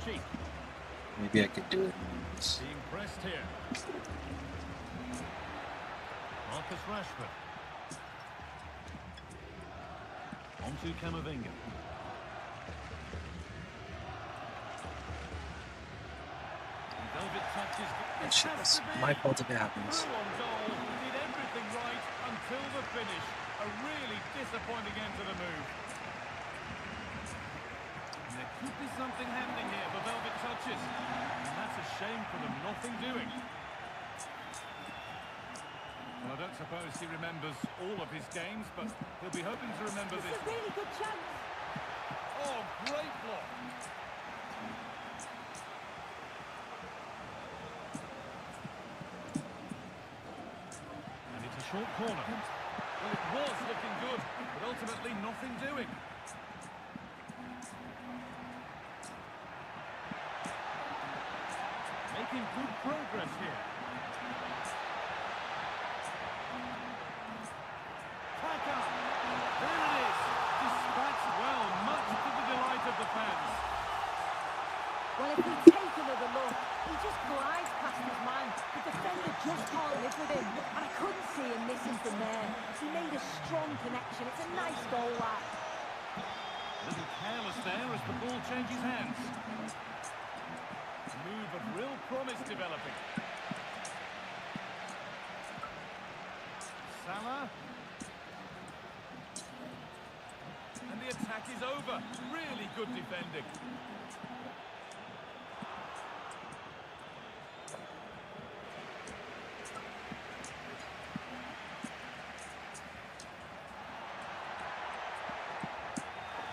cheap. Maybe I could do it. Being pressed here. Marcus Rashford. On to Camavinga. Velvet touches. That shit is my fault if it happens. Through on goal. Did everything right until the finish. A really disappointing end to the move. And there could be something happening here for Velvet touches. And that's a shame for them. Nothing doing. Well, I don't suppose he remembers all of his games, but he'll be hoping to remember this. It's a really good chance. Oh, great block. And it's a short corner. Well, it was looking good, but ultimately nothing doing. Making good progress here. Kaka. There it is. Dispatched well, much to the delight of the fans. Well, if we take another look, he just glides past his man. The defender just can't live with him. And I couldn't see him missing from there. He made a strong connection. It's a nice goal, that. A little careless there as the ball changes hands. A move of real promise developing. Salah. And the attack is over. Really good defending.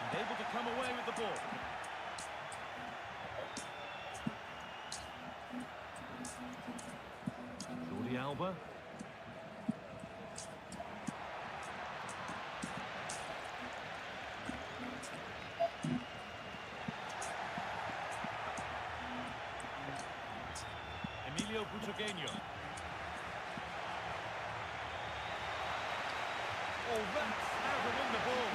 And able to come away with the ball. Jordi Alba. Emilio Butragueño. Oh, that's how to win the ball.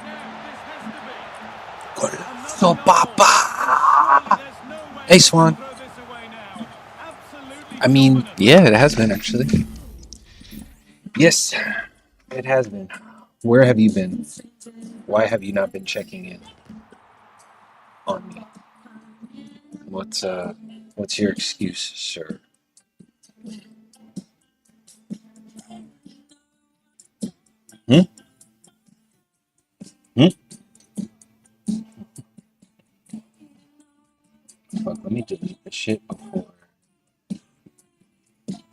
Now, this has to be. So, Papa! There's no way Hey, they Swan. can throw this away now. Absolutely I mean, dominant. yeah, it has been actually. Yes, it has been. Where have you been? Why have you not been checking in on me? What's your excuse, sir? Hmm? Hmm? Fuck, let me delete the shit before.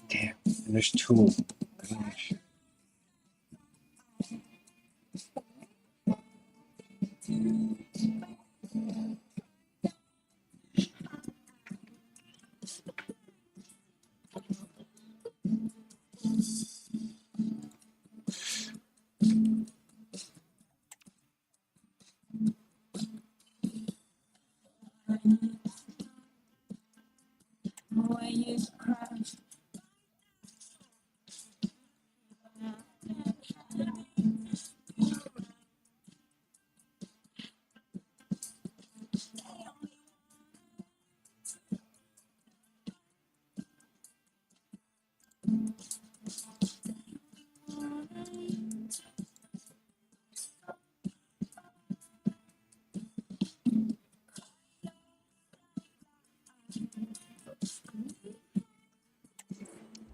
Damn, and there's two of them. Let me make sure.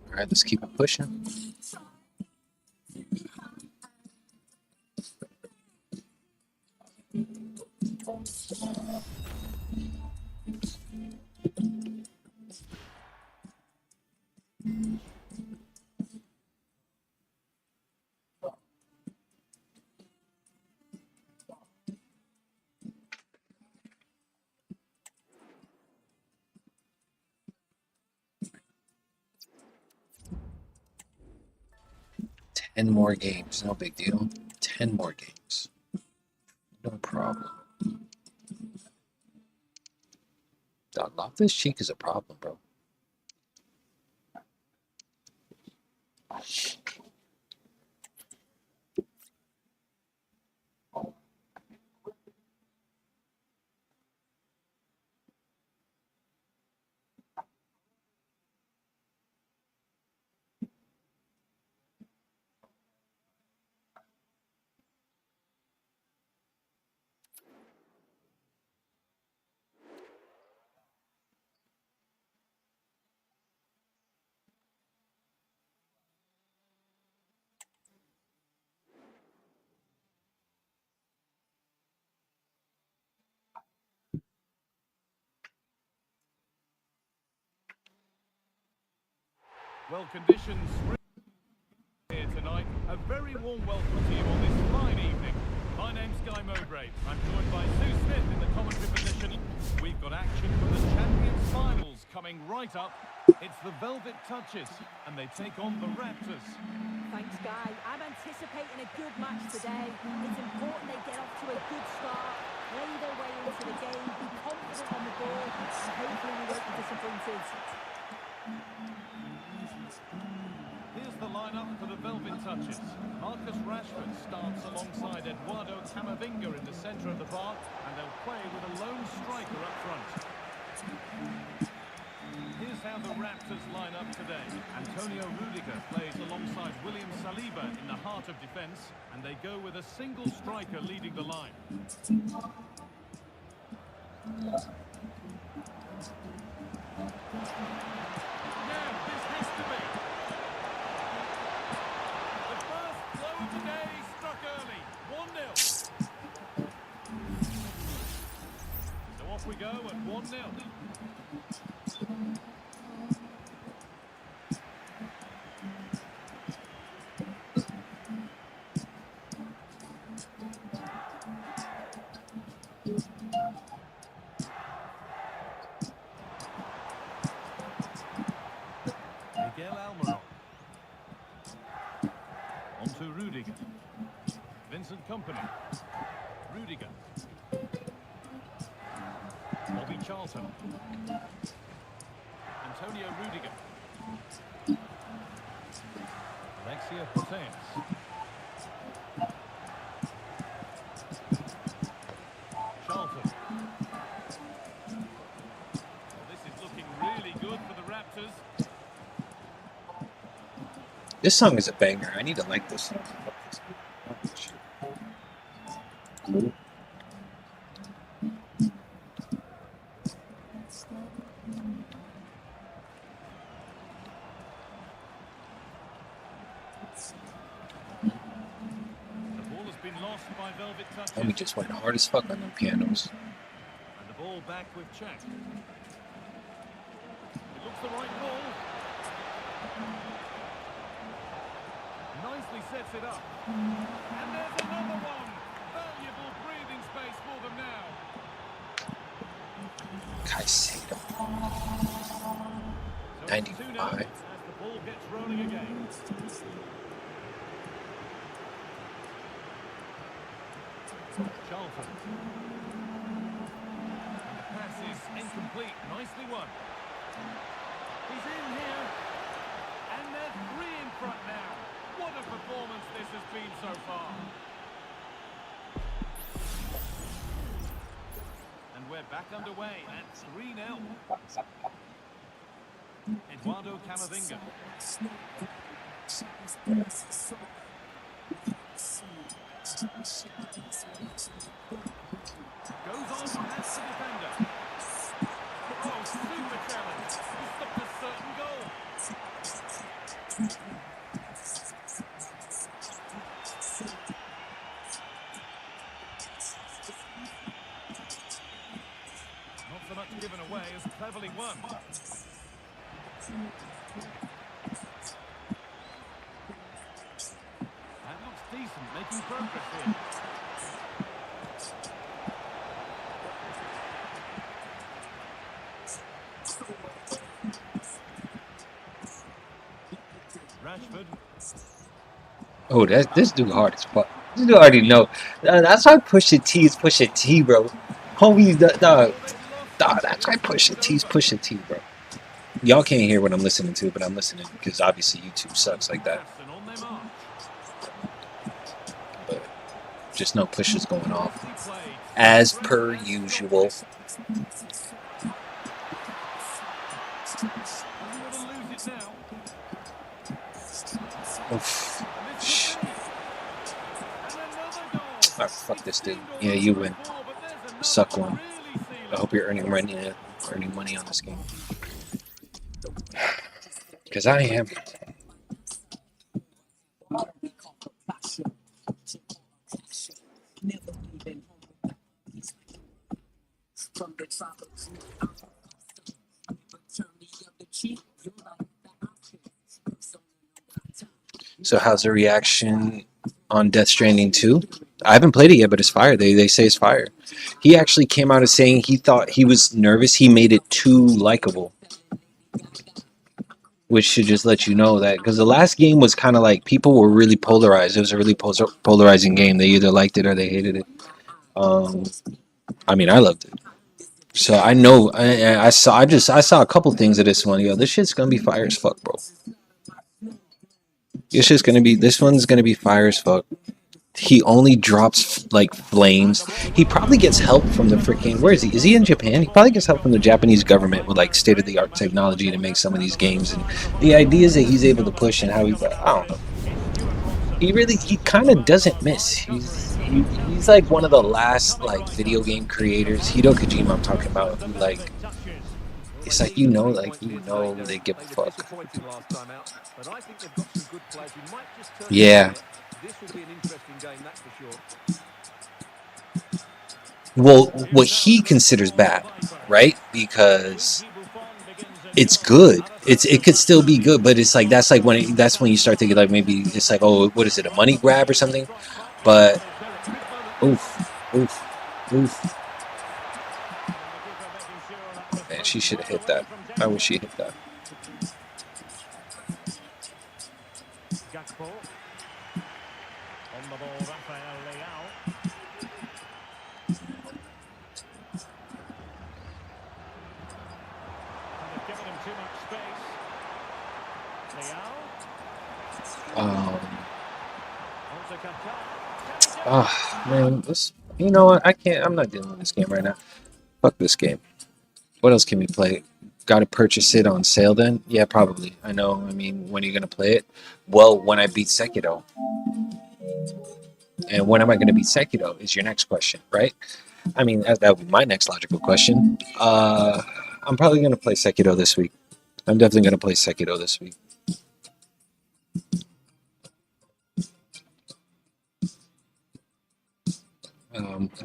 All right, let's keep it pushing. Ten more games, no big deal. 10 more games, no problem. Dog, Loftus Cheek is a problem, bro. Well, conditions here tonight. A very warm welcome to you on this fine evening. My name's Guy Mowbray. I'm joined by Sue Smith in the commentary position. We've got action from the Champions Finals coming right up. It's the Velvet Touches, and they take on the Raptors. Thanks, Guy. I'm anticipating a good match today. It's important they get off to a good start, play their way into the game, be confident on the ball, and hopefully we won't be disappointed. Here's the lineup for the Velvet Touches. Marcus Rashford starts alongside Eduardo Camavinga in the centre of the park, and they'll play with a lone striker up front. Here's how the Raptors line up today. Antonio Rudiger plays alongside William Saliba in the heart of defence, and they go with a single striker leading the line. Now, this has to be. The first blow of the day struck early, 1-0. So off we go at 1-0. Miguel Almiron. On to Rudiger. Vincent Kompany. Rudiger. Bobby Charlton. Antonio Rudiger. Alexia Putellas. Charlton. Well, this is looking really good for the Raptors. This song is a banger. I need to like this song. Cool. The ball has been lost by Velvet Touches. And we just went hard as fuck on them pianos. And the ball back with Czech. It looks the right ball. Nicely sets it up. And there's another one. Valuable breathing space for them now. Caicedo. So it's 2-0 95. as the ball gets rolling again. Charlton. And the pass is incomplete. Nicely won. He's in here. And they're three in front now. What a performance this has been so far. And we're back underway at 3-0. Eduardo Camavinga. Goes on past the defender. Oh, super challenge. He stopped a certain goal. Not so much given away as cleverly won. That looks decent, making progress here. Rashford. Oh, this dude hard as fuck. This dude already know. That's why Pusha T is Pusha T, bro. Homies, dog. They've lost Ah, that's why Pusha T's Pusha T, bro. Y'all can't hear what I'm listening to, but I'm listening because obviously YouTube sucks like that. And on their march. But just know Pusha's going off Nicely played. as Great per and usual. stopped it. Doesn't want to lose it now. Oof. And this Shh. could be. And another goal. Ah, fuck It this dude. seemed Yeah, almost you to be win. four, but there's another Suck to one. really seal I it. hope you're earning money on this game. Because I am. So how's the reaction on Death Stranding 2? I haven't played it yet, but it's fire. They say it's fire. He actually came out as saying he thought he was nervous. He made it too likable, which should just let you know that because the last game was kind of like people were really polarized. It was a really polarizing game. They either liked it or they hated it. Um, I mean, I loved it. So I know I saw a couple things of this one. Yo, this shit's gonna be fire as fuck, bro. This one's gonna be fire as fuck. He only drops like flames. He probably gets help from the freaking. Where is he? Is he in Japan? He probably gets help from the Japanese government with like state of the art technology to make some of these games. And the ideas that he's able to push and how he, I don't know. He kind of doesn't miss. He's like one of the last like video game creators. Hideo Kojima, I'm talking about. Who like it's like they give a fuck. Yeah. Well, what he considers bad, right? Because it's good. It could still be good, but it's like that's when you start thinking like maybe it's like, oh, what is it, a money grab or something? But oof, oof, oof. Man, she should have hit that. I wish she hit that. Man, you know what? I'm not dealing with this game right now. Fuck this game. What else can we play? Got to purchase it on sale then? Yeah, probably. I know. I mean, when are you going to play it? Well, when I beat Sekiro. And when am I going to beat Sekiro is your next question, right? I mean, that would be my next logical question. I'm probably going to play Sekiro this week. I'm definitely going to play Sekiro this week.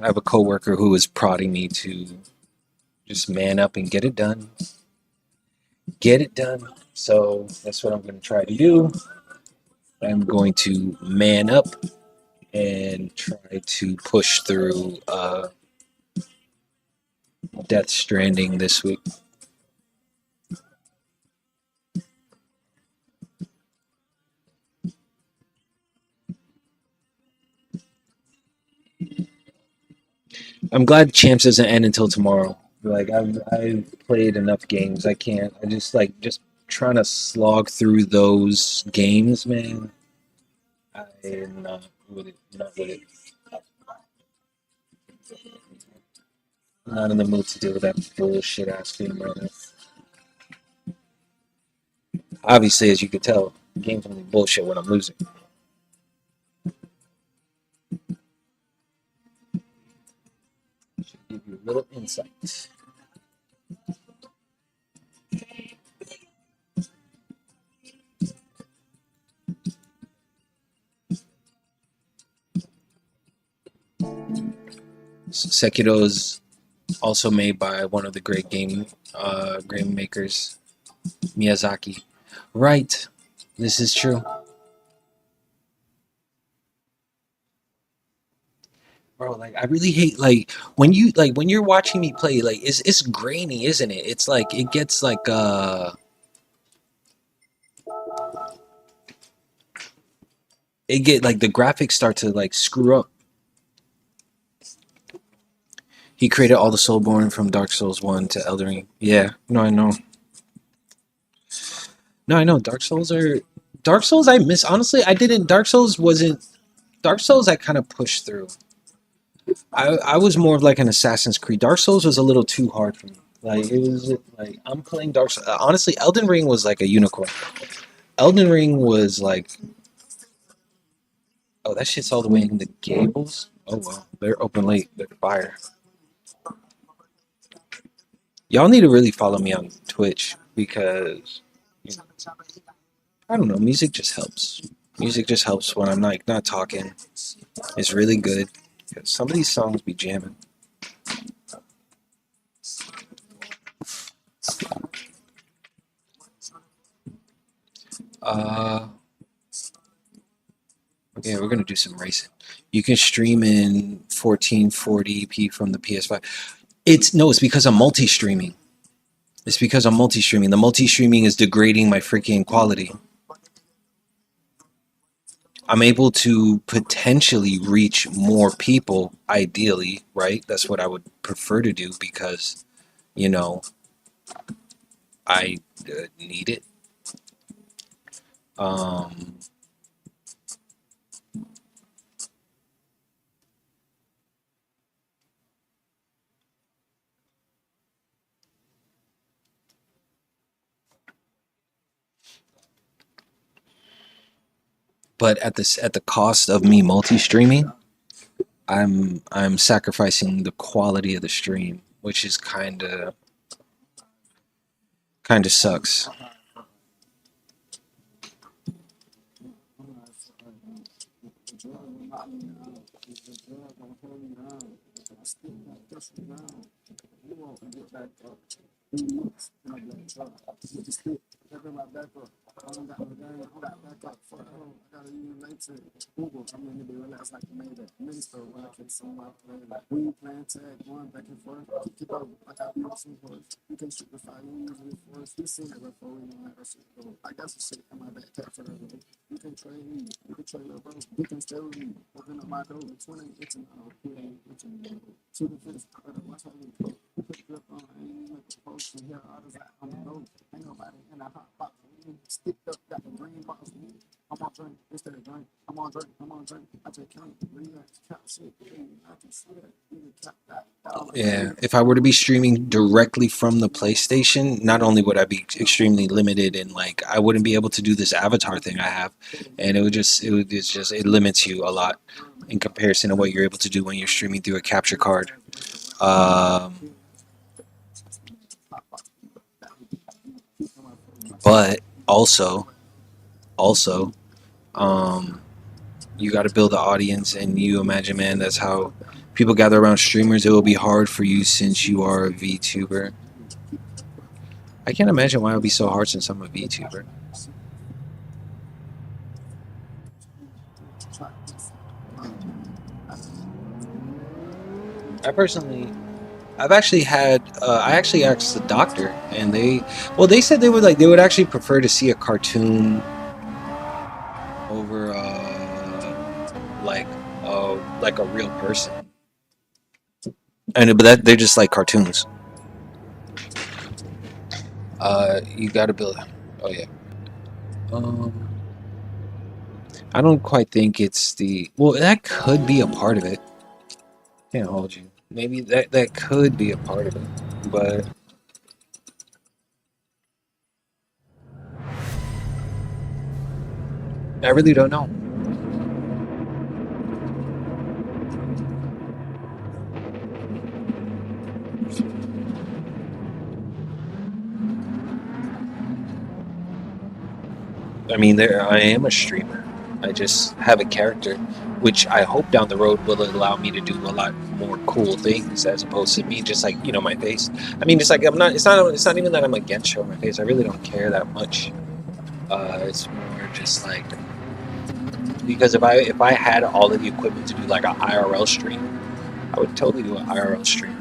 I have a coworker who is prodding me to just man up and get it done. Get it done. So that's what I'm going to try to do. I'm going to man up and try to push through Death Stranding this week. I'm glad Champs doesn't end until tomorrow. Like I've played enough games. I can't. I just trying to slog through those games, man. I'm not with it. Not with it. Not in the mood to deal with that bullshit ass game right now. Obviously, as you could tell, the game's only bullshit when I'm losing. Should give you a little insight. Sekiro is also made by one of the great game makers, Miyazaki. Right, this is true, bro. Like I really hate when you're watching me play. Like it's grainy, isn't it? It's like it gets like the graphics start to like screw up. He created all the Soulborn from Dark Souls 1 to Elden Ring. Yeah, no, I know. No, I know. Dark Souls. I miss. Honestly, I didn't. Dark Souls wasn't. Dark Souls. I kind of pushed through. I was more of like an Assassin's Creed. Dark Souls was a little too hard for me. Like it was like I'm playing Dark Souls. Honestly, Elden Ring was like a unicorn. Elden Ring was like, oh, that shit's all the way in the Gables. Oh well, they're open late. They're fire. Y'all need to really follow me on Twitch because you know, I don't know. Music just helps. Music just helps when I'm like not talking. It's really good. 'Cause some of these songs be jamming. Uh, okay, we're gonna do some racing. You can stream in 1440p from the PS5. It's because I'm multi-streaming. It's because I'm multi-streaming. The multi-streaming is degrading my freaking quality. I'm able to potentially reach more people, ideally, right? That's what I would prefer to do because, you know, I need it. Um, but at the cost of me multi-streaming, I'm sacrificing the quality of the stream, which is kind of sucks. Yeah, if I were to be streaming directly from the PlayStation, not only would I be extremely limited and like I wouldn't be able to do this avatar thing I have, and it limits you a lot in comparison to what you're able to do when you're streaming through a capture card. Um, but also, um, you got to build the audience, and you imagine, man, that's how people gather around streamers. It will be hard for you since you are a VTuber. I can't imagine why it would be so hard since I'm a VTuber. I personally, I actually asked the doctor, and they said they would actually prefer to see a cartoon over, like a real person. And but that they're just like cartoons. You got to build. Oh yeah. Um, I don't quite think it's the. Well, that could be a part of it. Can't hold you. Maybe that could be a part of it, but I really don't know. I mean, I am a streamer. I just have a character, which I hope down the road will allow me to do a lot more cool things as opposed to me just like my face. I mean, it's like I'm not. It's not even that I'm against showing my face. I really don't care that much. It's more just like because if I had all of the equipment to do like a IRL stream, I would totally do an IRL stream.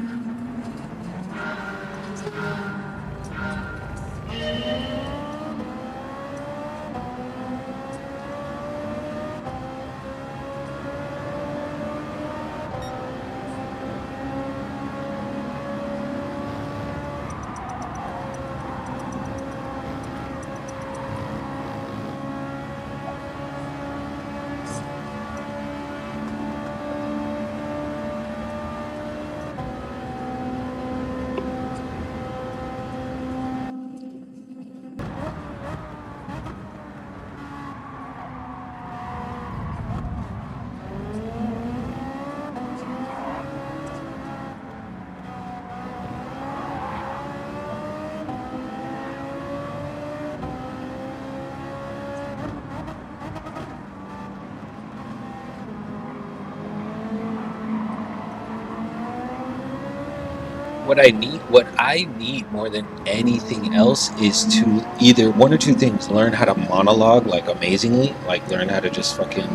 what I need more than anything else is to either one or two things: learn how to monologue like amazingly, like learn how to just fucking,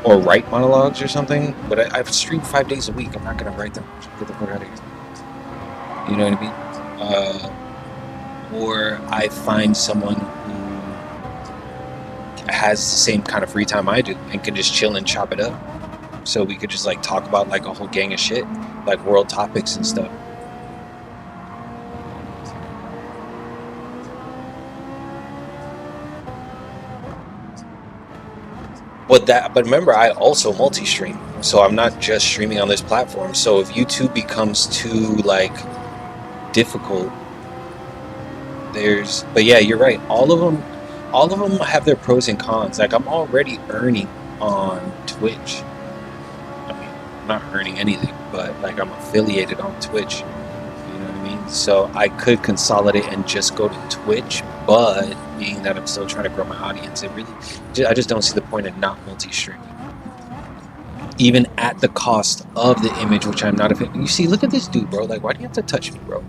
or write monologues or something. But I've streamed 5 days a week. I'm not gonna write them. Get the fuck out of here. You know what I mean? Or I find someone who has the same kind of free time I do and can just chill and chop it up. So we could just like talk about like a whole gang of shit, like world topics and stuff. But remember, I also multi-stream, so I'm not just streaming on this platform. So if YouTube becomes too like difficult, but yeah, you're right. All of them have their pros and cons. Like I'm already earning on Twitch. I mean, I'm not earning anything, but like I'm affiliated on Twitch. You know what I mean? So I could consolidate and just go to Twitch, but being that I'm still trying to grow my audience, I just don't see the point in not multi-streaming. Even at the cost of the image, which I'm not a fan. You see, look at this dude, bro. Like, why do you have to touch me, bro?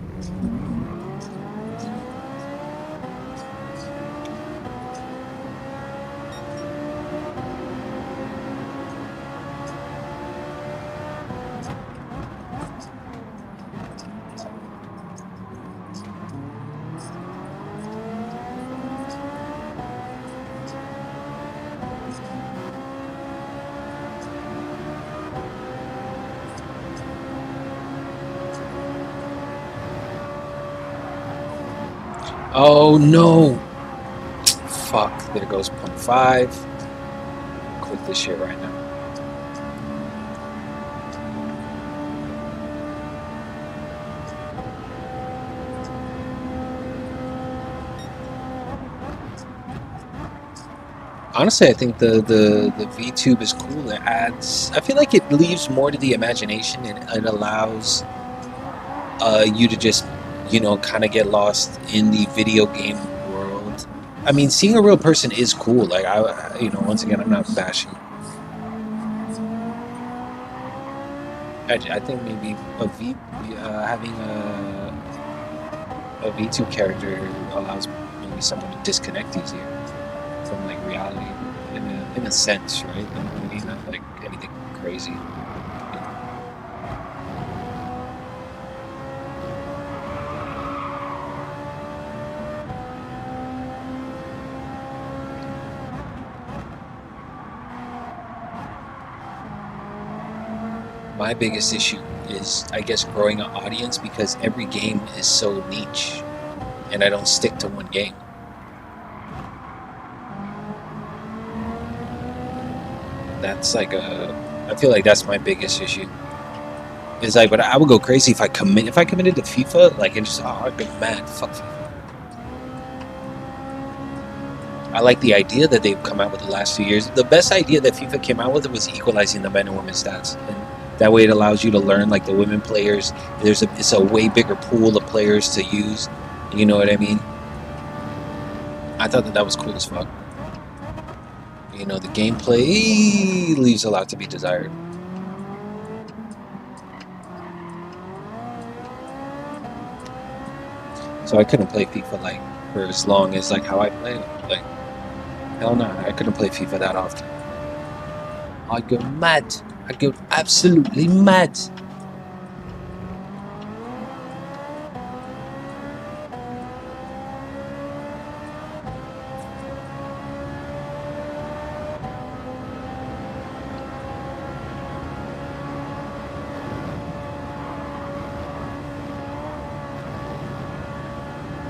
Oh no! Fuck, there goes 0.5. Click this shit right now. Honestly, I think the VTube is cool. It adds, I feel like it leaves more to the imagination, and it allows you to just, kind of get lost in the video game world. I mean, seeing a real person is cool. Like once again, I'm not bashing. I think maybe having a VTube character allows maybe someone to disconnect easier from like reality in a sense, right? You know what I mean? Not like anything crazy. My biggest issue is, I guess, growing an audience, because every game is so niche and I don't stick to one game. That's like I feel like that's my biggest issue. Is like, but I would go crazy if I committed to FIFA, like, and just, I'd go mad. Fuck FIFA. I like the idea that they've come out with the last few years. The best idea that FIFA came out with was equalizing the men and women stats, and that way it allows you to learn like the women players. It's a way bigger pool of players to use. You know what I mean? I thought that was cool as fuck. The gameplay leaves a lot to be desired. So I couldn't play FIFA like for as long as like how I play it. Like, hell no, I couldn't play FIFA that often. I'd go mad. I'd go absolutely mad.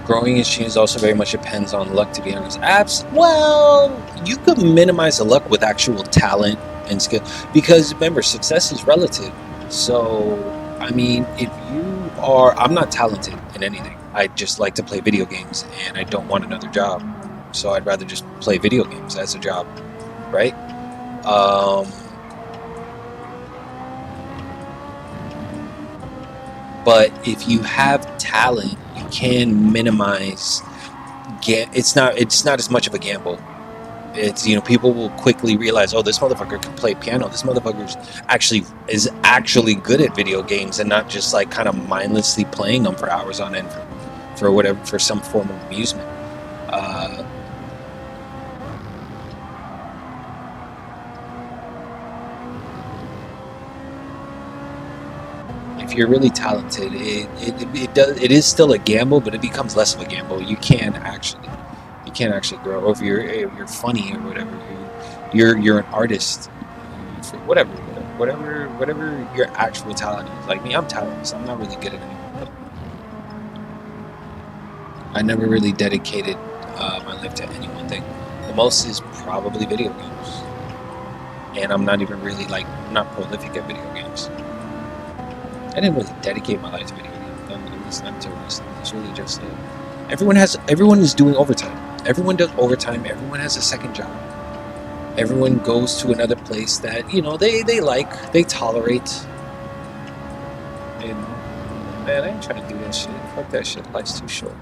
Growing in streams also very much depends on luck, to be honest. Well, you could minimize the luck with actual talent and skill, because remember, success is relative. So, I mean, I'm not talented in anything. I just like to play video games, and I don't want another job. So I'd rather just play video games as a job, right? But if you have talent, you can minimize. It's not as much of a gamble. It's, you know, people will quickly realize, oh, this motherfucker can play piano. This motherfucker is actually good at video games and not just like kind of mindlessly playing them for hours on end for whatever, for some form of amusement. If you're really talented, it is still a gamble, but it becomes less of a gamble. You can't actually grow. Or if you're funny or whatever, you're an artist, whatever your actual talent is. Like me, I'm talentless. I'm not really good at anything. I never really dedicated my life to any one thing. The most is probably video games, and I'm not even really not prolific at video games. I didn't really dedicate my life to video games. It's not to wrestling. It's really just everyone is doing overtime. Everyone does overtime. Everyone has a second job. Everyone goes to another place that, you know, they tolerate. You know, man, I ain't trying to do that shit. Fuck that shit. Life's too short.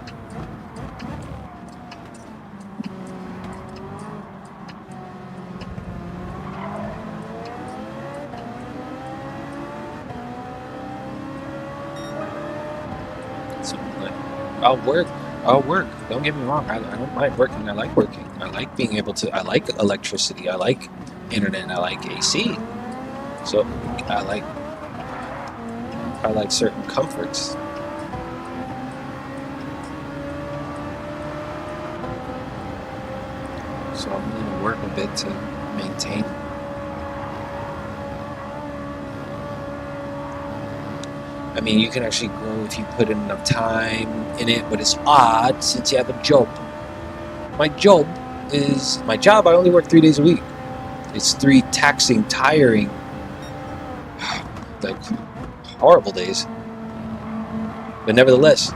I'll work. Don't get me wrong. I don't mind working. I like working. I like being able to. I like electricity. I like internet. I like AC. So I like certain comforts. So I'm willing to work a bit to maintain. I mean, you can actually grow if you put in enough time in it, but it's odd since you have a job. My job, I only work 3 days a week. It's 3 taxing, tiring, like horrible days. But nevertheless,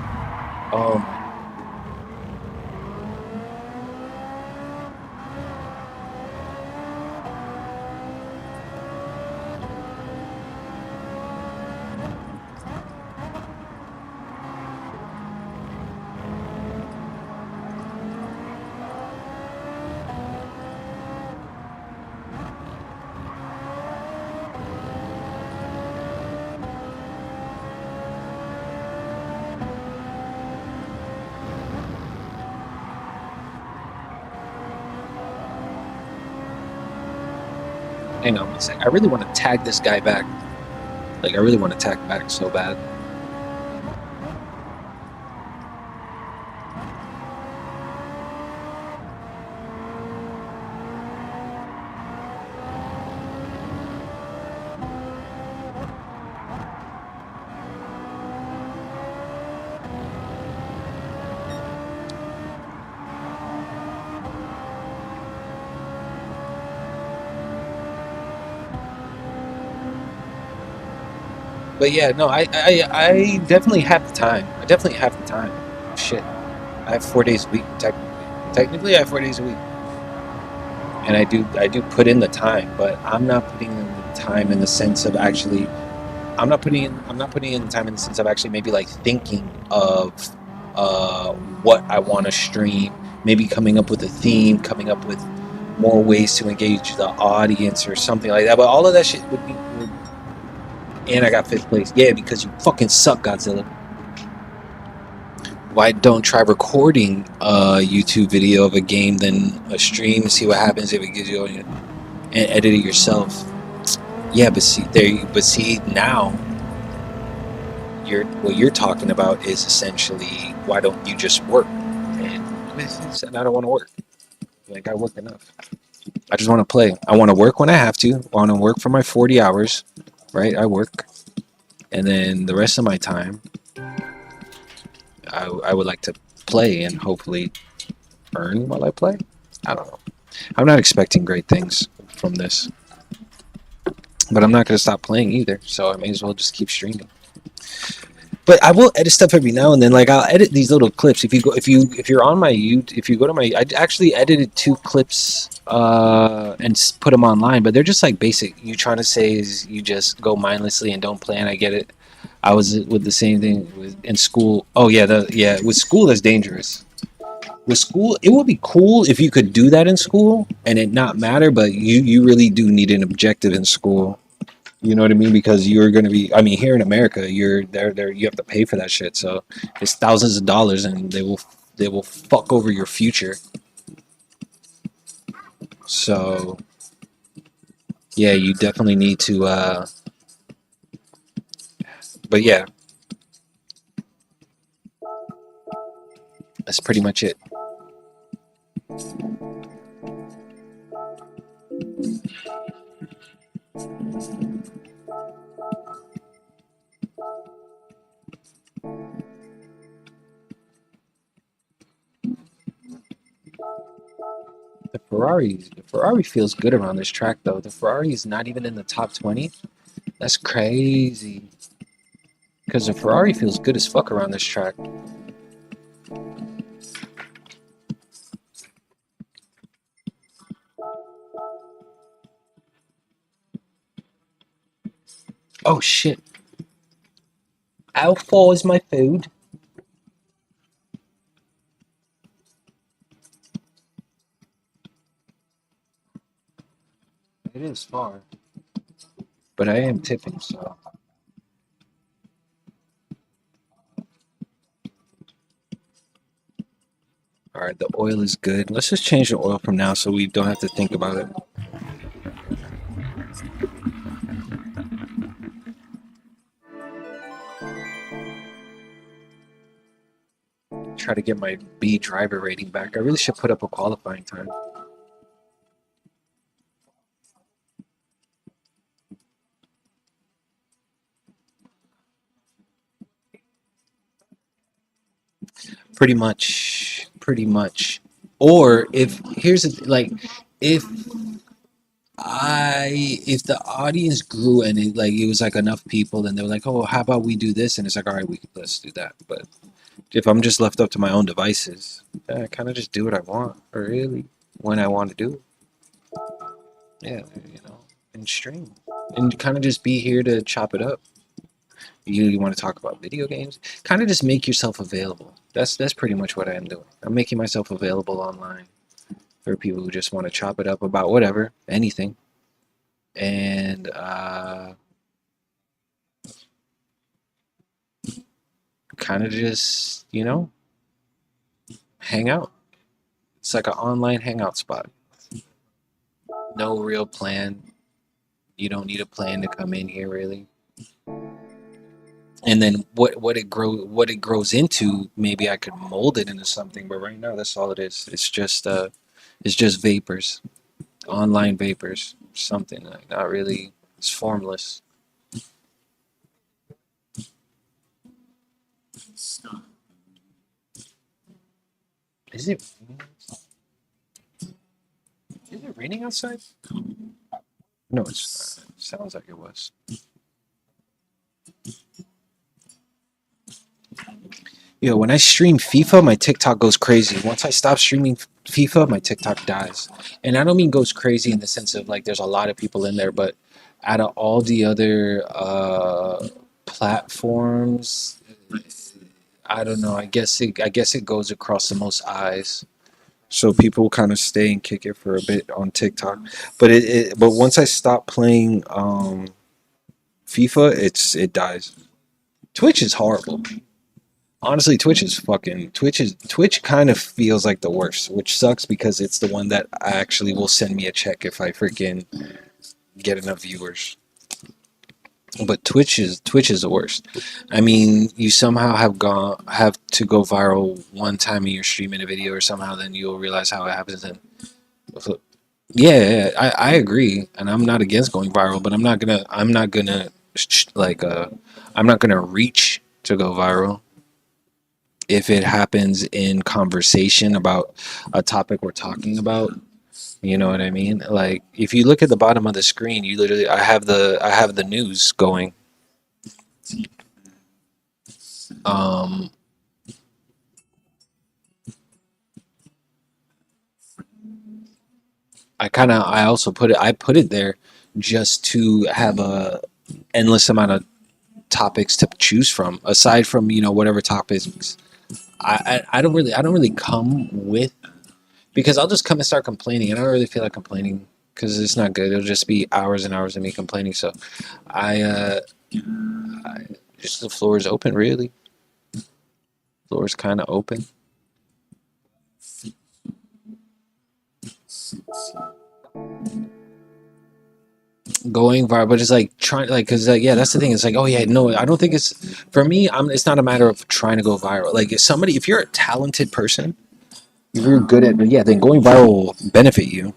hang on one second. I really want to tag this guy back. Like, I really want to tag back so bad. But yeah, no, I definitely have the time. I definitely have the time. Shit, I have 4 days a week. Technically, I have 4 days a week, and I do put in the time. But I'm not putting in the time in the sense of actually. I'm not putting in the time in the sense of actually maybe like thinking of what I want to stream. Maybe coming up with a theme, coming up with more ways to engage the audience or something like that. But all of that shit would be. And I got 5th place. Yeah, because you fucking suck, Godzilla. Why don't try recording a YouTube video of a game, then a stream, see what happens if it gives you, and edit it yourself. Yeah, but see now, what you're talking about is essentially, why don't you just work? And I don't want to work. Like, I work enough. I just want to play. I want to work when I have to. I want to work for my 40 hours. Right, I work, and then the rest of my time, I would like to play and hopefully earn while I play. I don't know. I'm not expecting great things from this, but I'm not going to stop playing either. So I may as well just keep streaming. But I will edit stuff every now and then. Like, I'll edit these little clips. If you're on my YouTube, if you go to my, I actually edited 2 clips and put them online. But they're just like basic. You trying to say is you just go mindlessly and don't plan. I get it. I was with the same thing in school. Oh yeah, with school that's dangerous. with school, it would be cool if you could do that in school and it not matter, but you really do need an objective in school. You know what I mean? Because you're going to be, I mean, here in America, you're there, you have to pay for that shit. So it's thousands of dollars and they will fuck over your future. So yeah, you definitely need to, but yeah, that's pretty much it. The Ferrari feels good around this track though. The Ferrari is not even in the top 20. That's crazy. Because the Ferrari feels good as fuck around this track. Oh shit. How far is my food? It is far. But I am tipping, so. Alright, the oil is good. Let's just change the oil from now so we don't have to think about it. Try to get my B driver rating back. I really should put up a qualifying time. Pretty much. Pretty much. Or if here's like if if the audience grew and it was like enough people and they were like, oh, how about we do this? And it's like, all right, let's do that. But if I'm just left up to my own devices, I kind of just do what I want, or really when I want to do it. Yeah, and stream, and kind of just be here to chop it up. You want to talk about video games? Kind of just make yourself available. That's pretty much what I am doing. I'm making myself available online for people who just want to chop it up about whatever, anything, and kind of just hang out. It's like an online hangout spot. No real plan. You don't need a plan to come in here really. And then what it grows into, maybe I could mold it into something, but right now that's all it is. It's just vapors, online vapors, something like not really. It's formless. Is it? Is it raining outside? No, it's not. It sounds like it was. When I stream FIFA, my TikTok goes crazy. Once I stop streaming FIFA, my TikTok dies. And I don't mean goes crazy in the sense of like there's a lot of people in there, but out of all the other platforms, I don't know. I guess it goes across the most eyes. So people kind of stay and kick it for a bit on TikTok. But once I stop playing FIFA, it dies. Twitch is horrible. Honestly, Twitch kind of feels like the worst, which sucks because it's the one that actually will send me a check if I freaking get enough viewers. But Twitch is the worst. I mean, you somehow have to go viral one time and you're streaming a video or somehow then you'll realize how it happens. And yeah, I agree, and I'm not against going viral, but I'm not gonna reach to go viral if it happens in conversation about a topic we're talking about. You know what I mean? Like if you look at the bottom of the screen, you literally I have the news going. Um I also put it there just to have a endless amount of topics to choose from aside from whatever topics I don't really come with, because I'll just come and start complaining, and I don't really feel like complaining because it's not good. It'll just be hours and hours of me complaining. So I just, the floor is open, really. Floor is kind of open. Going viral, but it's like trying, like, because yeah, that's the thing. It's like, oh yeah, no, I don't think it's for me. It's not a matter of trying to go viral. Like, if you're a talented person, if you're good at, yeah, then going viral will benefit you,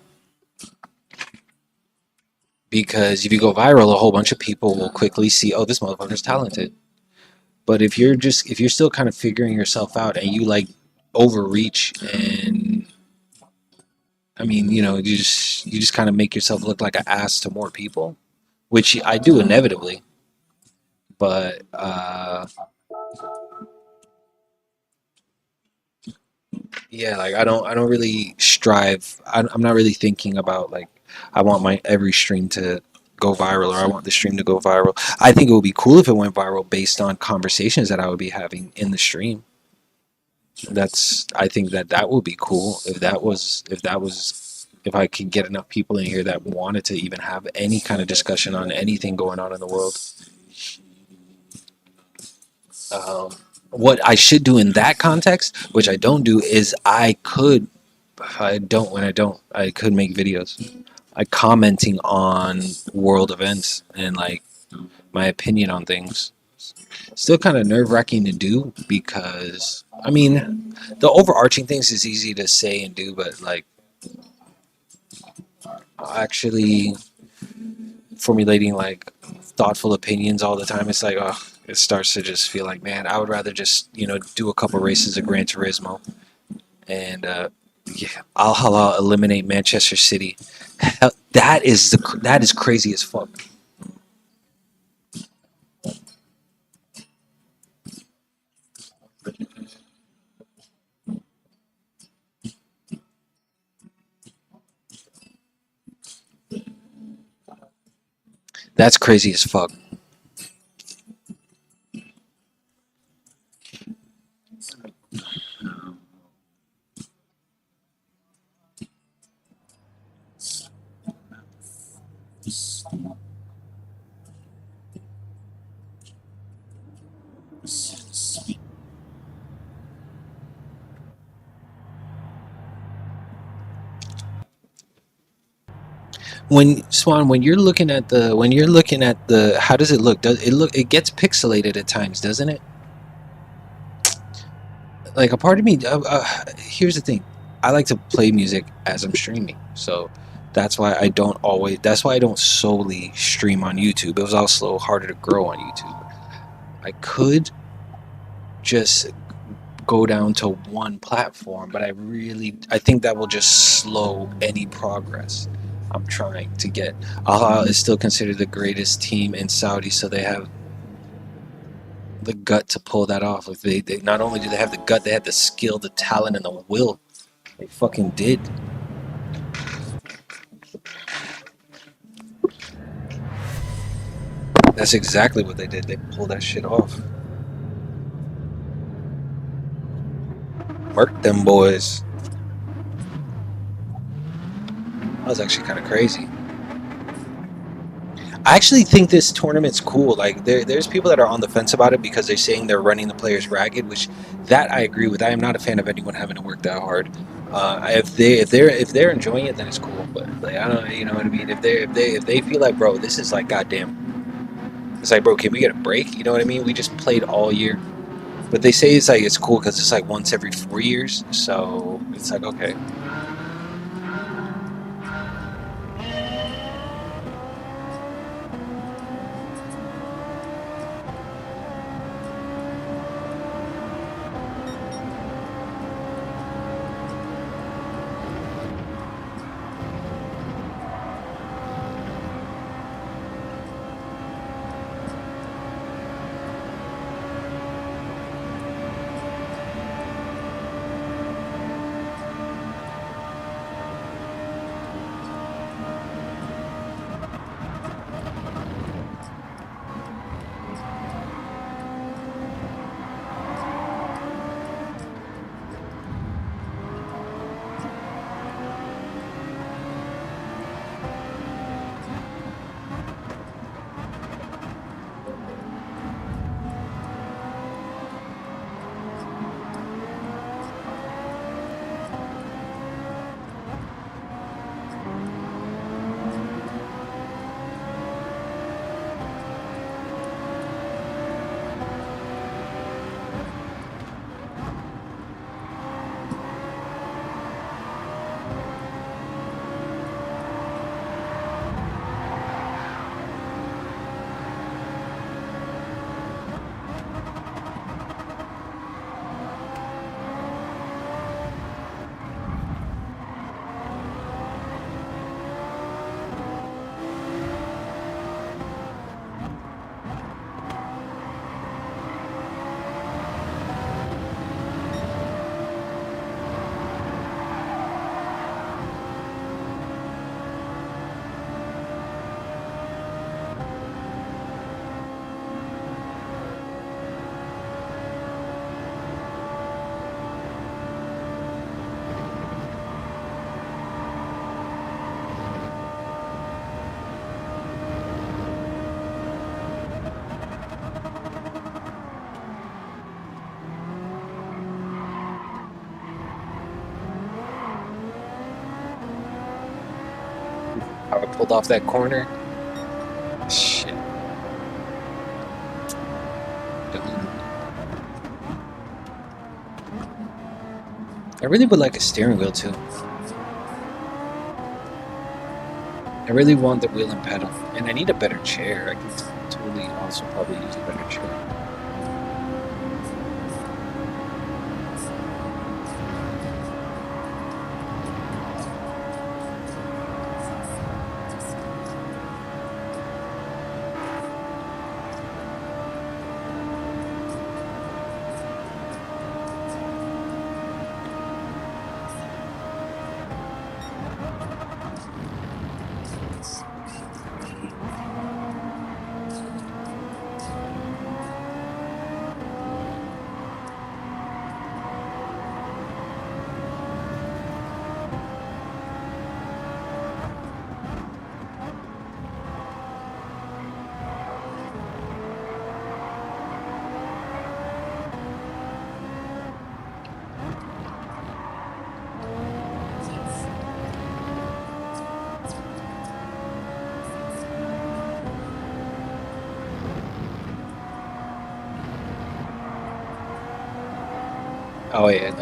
because if you go viral, a whole bunch of people will quickly see, oh, this motherfucker's talented. But if you're still kind of figuring yourself out, and you like overreach, and I mean, you just kind of make yourself look like an ass to more people, which I do inevitably. But yeah, like I don't really strive. I'm not really thinking about like I want my every stream to go viral, or I want the stream to go viral. I think it would be cool if it went viral based on conversations that I would be having in the stream. I think that would be cool if I could get enough people in here that wanted to even have any kind of discussion on anything going on in the world. What I should do in that context, which I don't do, is I could make videos, like commenting on world events and like my opinion on things. Still kind of nerve-wracking to do, because I mean the overarching things is easy to say and do, but like actually formulating like thoughtful opinions all the time, it's like, oh, it starts to just feel like, man, I would rather just do a couple races of Gran Turismo, and yeah, I'll eliminate Manchester City. Hell, that is crazy as fuck. That's crazy as fuck. When you're looking at the how does it look? It gets pixelated at times, doesn't it? Like a part of me, here's the thing, I like to play music as I'm streaming, so that's why I don't solely stream on YouTube. It was also harder to grow on YouTube. I could just go down to one platform, but I think that will just slow any progress I'm trying to get. Al is still considered the greatest team in Saudi, so they have the gut to pull that off. Like they not only do they have the gut, they have the skill, the talent, and the will. They fucking did. That's exactly what they did. They pulled that shit off. Murked them boys. That was actually kind of crazy. I actually think this tournament's cool. Like there's people that are on the fence about it because they're saying they're running the players ragged, which that I agree with. I am not a fan of anyone having to work that hard. If they're enjoying it, then it's cool. But like I don't, you know what I mean. If they feel like, bro, this is like goddamn. It's like, bro, can we get a break? You know what I mean? We just played all year. But they say it's cool because it's like once every 4 years. So it's like, okay. How I pulled off that corner. Shit. I really would like a steering wheel too. I really want the wheel and pedal, and I need a better chair. I could totally also probably use a better chair. Oh yeah,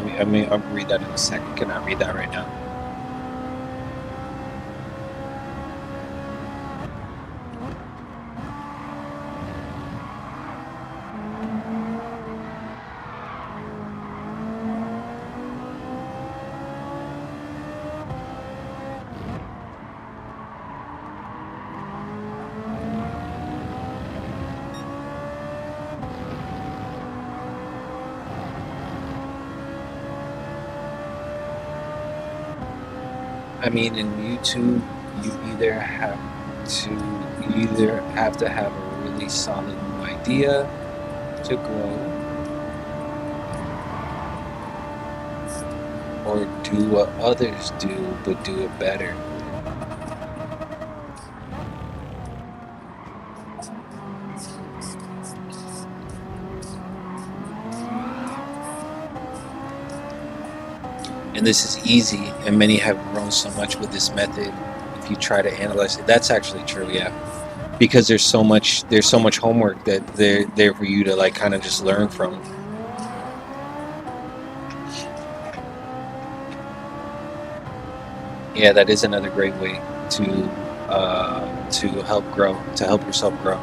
I'll read that in a second. Cannot read that right now. I mean, in YouTube, you either have to have a really solid new idea to grow, or do what others do but do it better. And this is easy, and many have grown so much with this method. If you try to analyze it, that's actually true, yeah. Because there's so much homework that they're there for you to like kind of just learn from. Yeah, that is another great way to help yourself grow.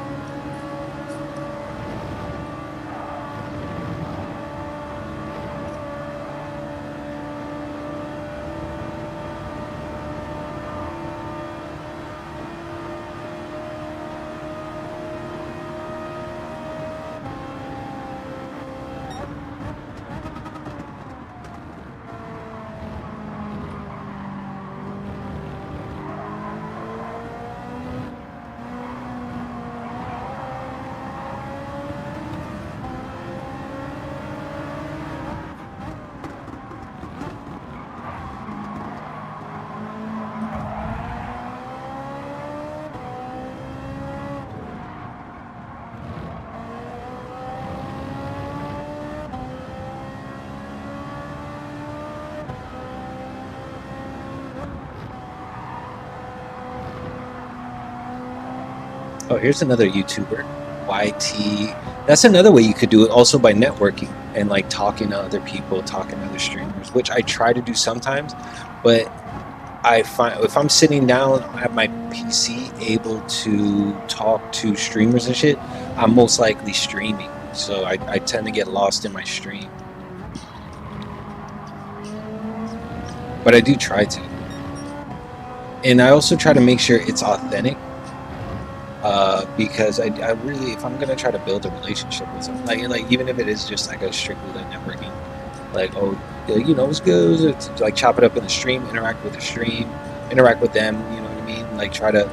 Oh, here's another YouTuber, YT. That's another way you could do it, also by networking and like talking to other people, talking to other streamers, which I try to do sometimes. But I find if I'm sitting down at my PC able to talk to streamers and shit, I'm most likely streaming. So I tend to get lost in my stream. But I do try to. And I also try to make sure it's authentic. Because I really, if I'm gonna try to build a relationship with someone, like even if it is just like a strictly like networking, like what's good, it's like chop it up in the stream, interact with the stream, interact with them, you know what I mean? Like try at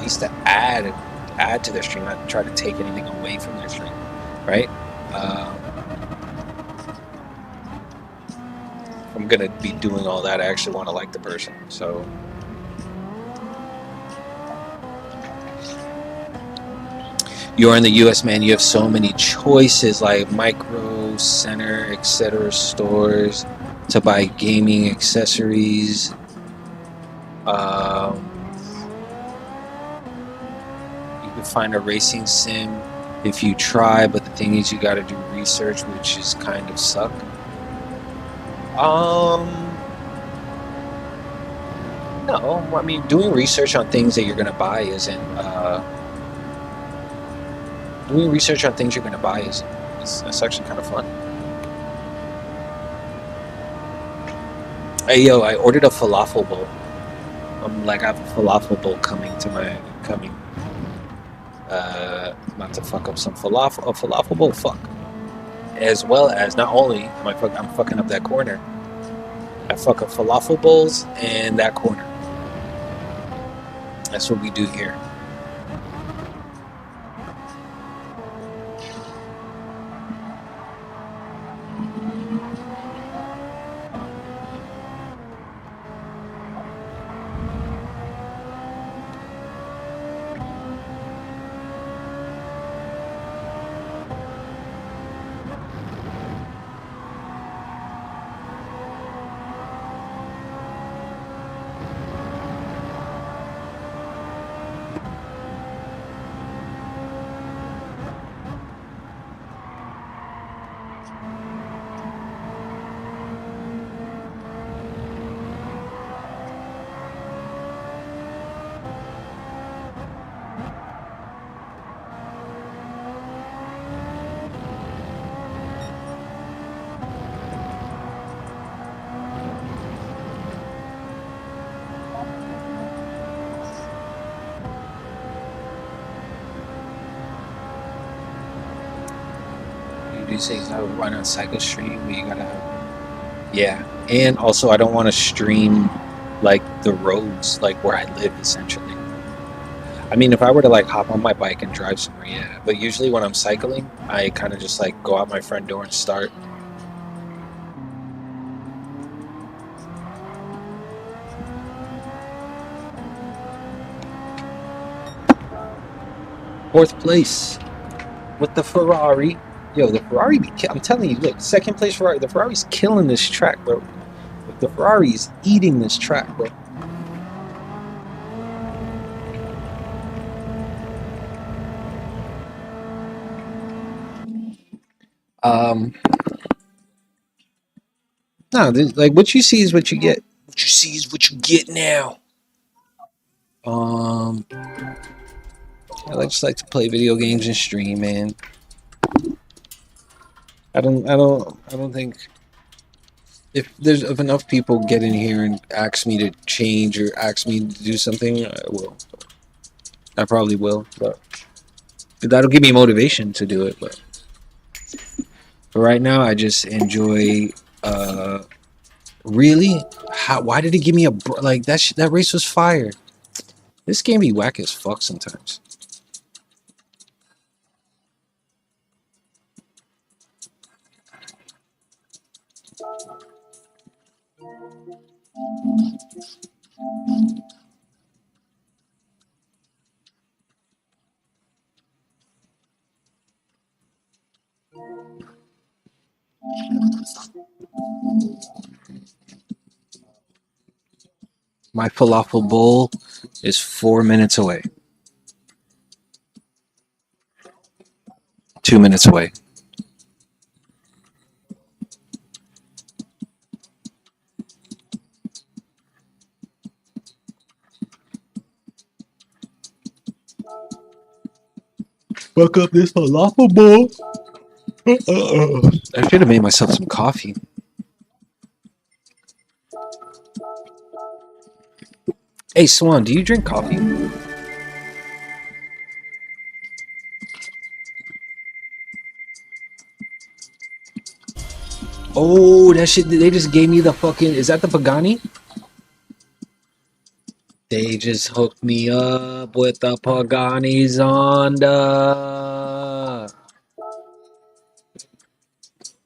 least to add to their stream, not try to take anything away from their stream, right? If I'm gonna be doing all that, I actually want to like the person, so. You're in the US, man, you have so many choices like Micro, Center, etc. stores to buy gaming accessories. You can find a racing sim if you try, but the thing is, you got to do research, which is kind of suck. No, I mean, doing research on things that you're gonna buy isn't. Doing research on things you're gonna buy is that's actually kind of fun. Hey yo, I ordered a falafel bowl. I have a falafel bowl coming. About to fuck up some falafel bowl. Fuck. As well as not only I'm fucking up that corner. I fuck up falafel bowls and that corner. That's what we do here. You say I would run on cycle stream, but you gotta have, yeah. And also, I don't want to stream like the roads, like where I live, essentially. I mean, if I were to like hop on my bike and drive somewhere, yeah. But usually when I'm cycling, I kind of just like go out my front door and start. Fourth place with the Ferrari. Yo, the Ferrari, I'm telling you, look, second place Ferrari. The Ferrari's killing this track, bro. The Ferrari's eating this track, bro. No, like what you see is what you get. What you see is what you get now. I just like to play video games and stream, man. I don't think if enough people get in here and ask me to change or ask me to do something, I will. I probably will, but that'll give me motivation to do it. But right now, I just enjoy. Really? Why did it give me like that? That race was fire. This game be whack as fuck sometimes. My falafel bowl is 4 minutes away. 2 minutes away. Fuck up this falafel bowl. I should have made myself some coffee. Hey, Swan, do you drink coffee? Oh, that shit, they just gave me the fucking, is that the Pagani? They just hooked me up with the Pagani Zonda.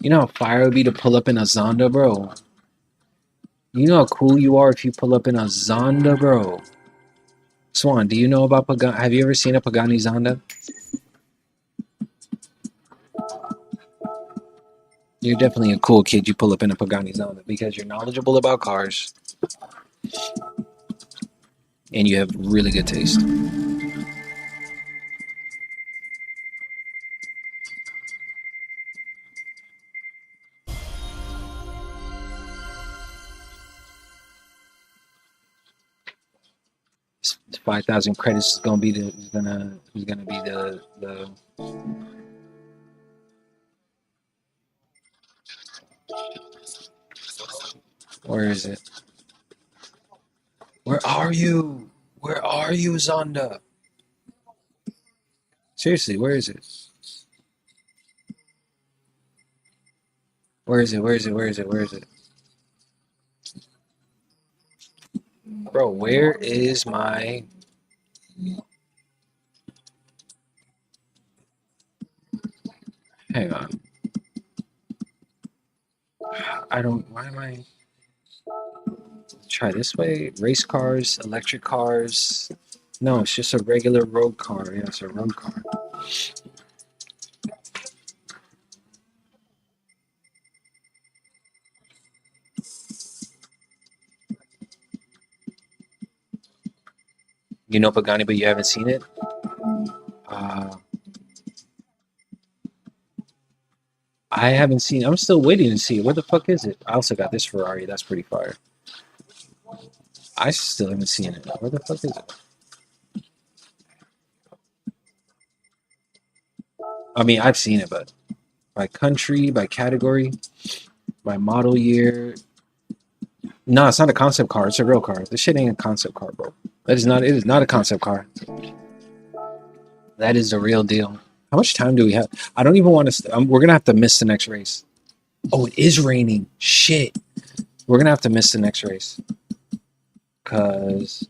You know how fire it would be to pull up in a Zonda, bro? You know how cool you are if you pull up in a Zonda, bro? Swan, do you know about Pagani? Have you ever seen a Pagani Zonda? You're definitely a cool kid. You pull up in a Pagani Zonda because you're knowledgeable about cars. and you have really good taste. This 5,000 credits is gonna be the is gonna be the where is it? Where are you? Where are you, Zonda? Seriously, where is it? Where is it? Where is it? Where is it? Where is it? Bro, where is my... Hang on. I don't... Why am I... Try this way? Race cars, electric cars. No, it's just a regular road car. Yeah, it's a road car. You know Pagani, but you haven't seen it? I haven't seen... I'm still waiting to see it. Where the fuck is it? I also got this Ferrari. That's pretty fire. I still haven't seen it. Where the fuck is it? I mean, I've seen it, but by country, by category, by model year. No, it's not a concept car. It's a real car. This shit ain't a concept car, bro. That is not. It is not a concept car. That is the real deal. How much time do we have? I don't even want to. We're gonna have to miss the next race. Oh, it is raining. Shit. We're gonna have to miss the next race. Cause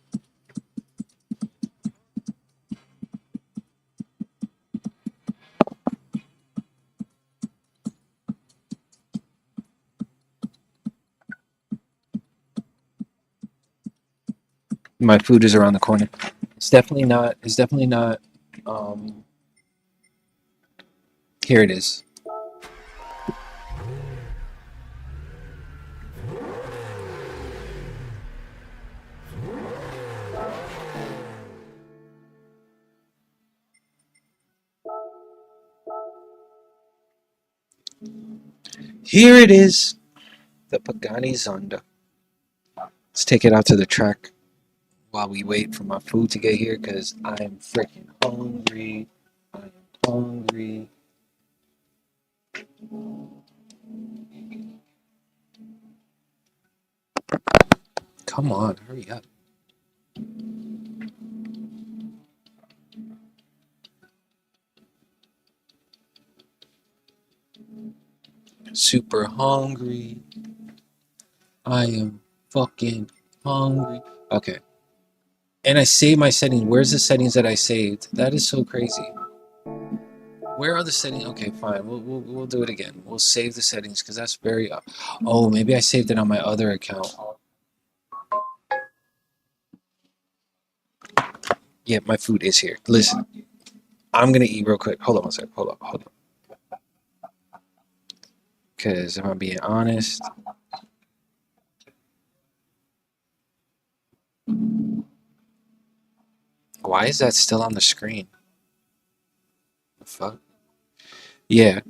my food is around the corner. It's definitely not. It's definitely not. Um, Here it is. Here it is. The Pagani Zonda. Let's take it out to the track while we wait for my food to get here because I'm freaking hungry. I'm hungry. Come on, hurry up. Super hungry. I am fucking hungry. Okay. And I saved my settings. Where's the settings that I saved? That is so crazy. Where are the settings? Okay, fine. We'll do it again. We'll save the settings because that's very... Oh, maybe I saved it on my other account. Yeah, my food is here. Listen, I'm going to eat real quick. Hold on one second. Hold on. Because if I'm being honest... Why is that still on the screen? The fuck? Yeah.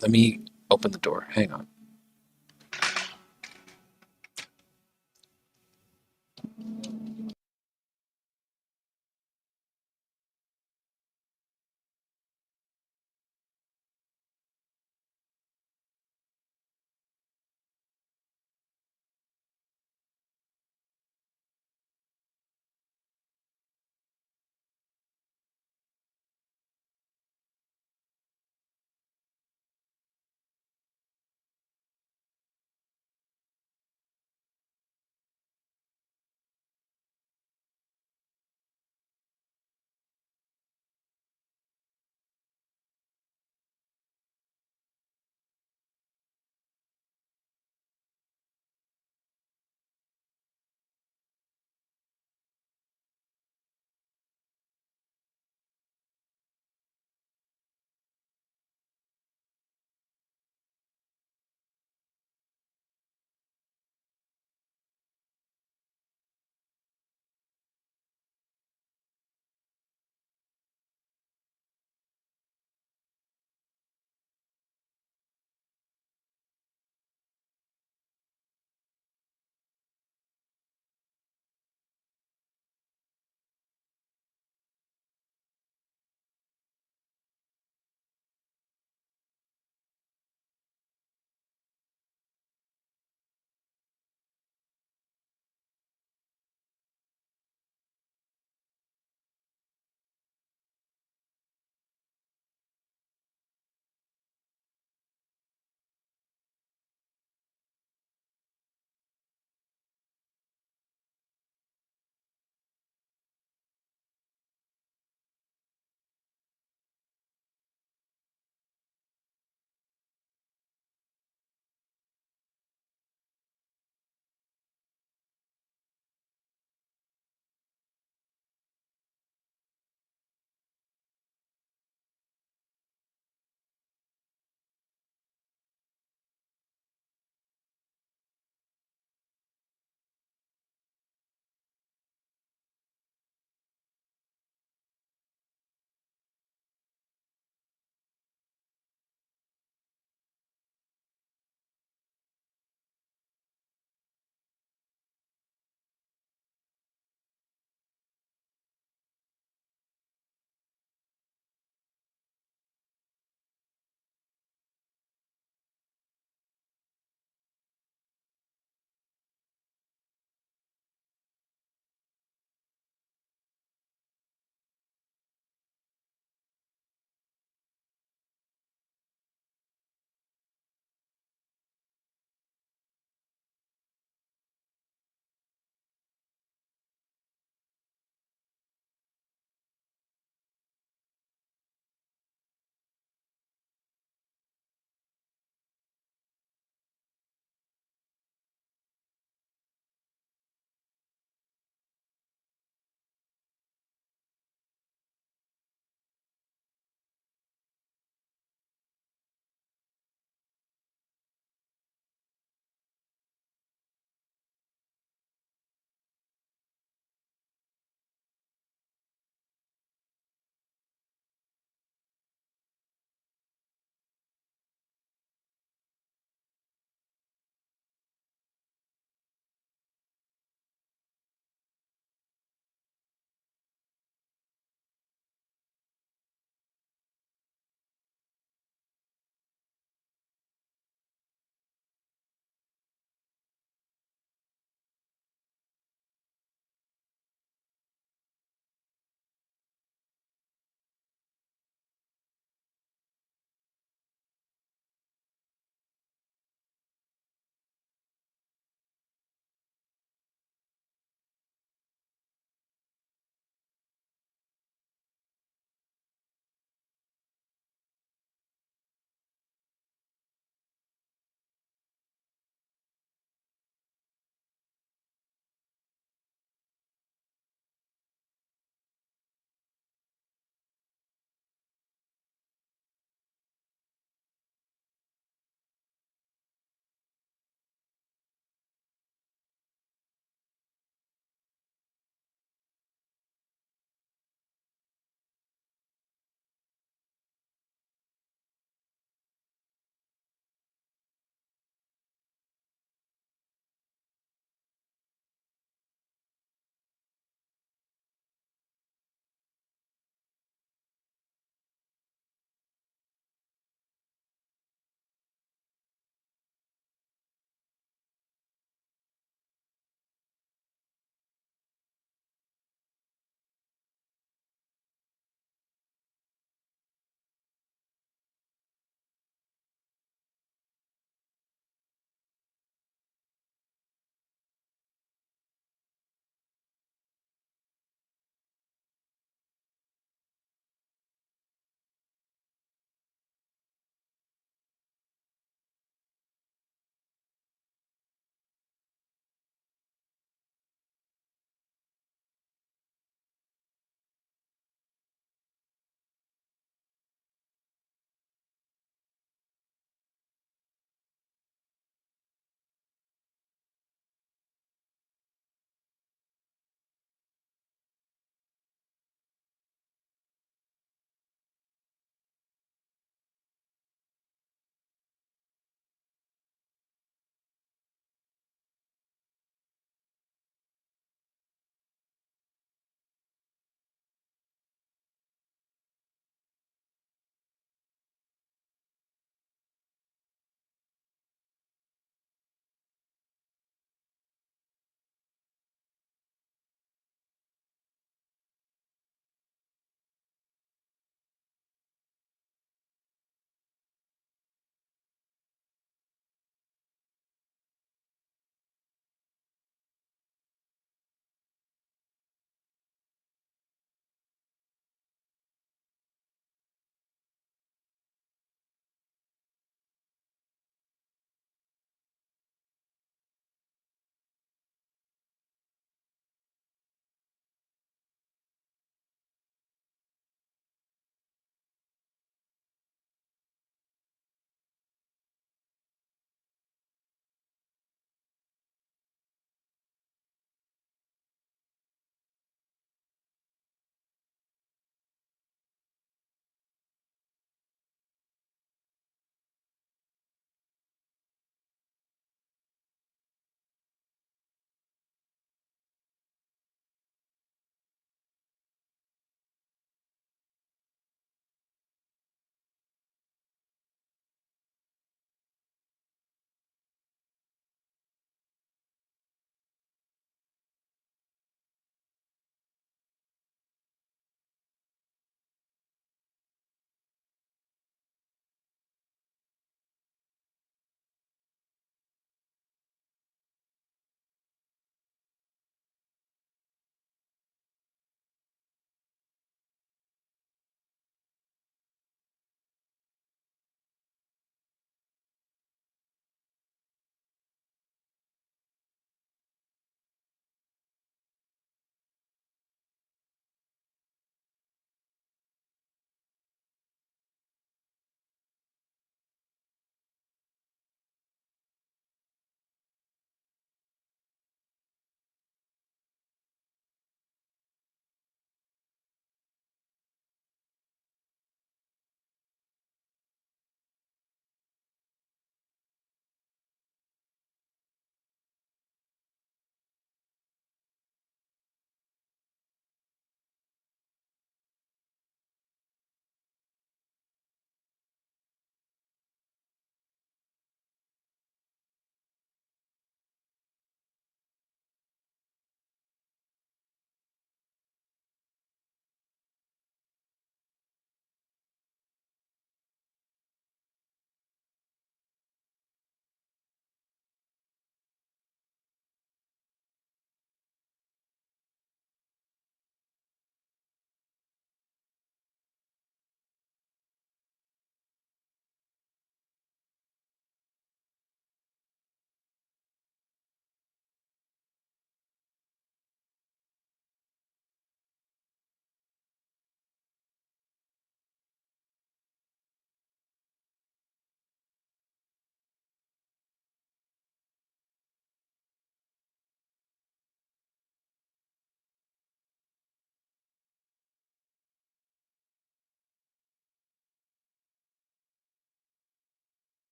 Let me open the door. Hang on.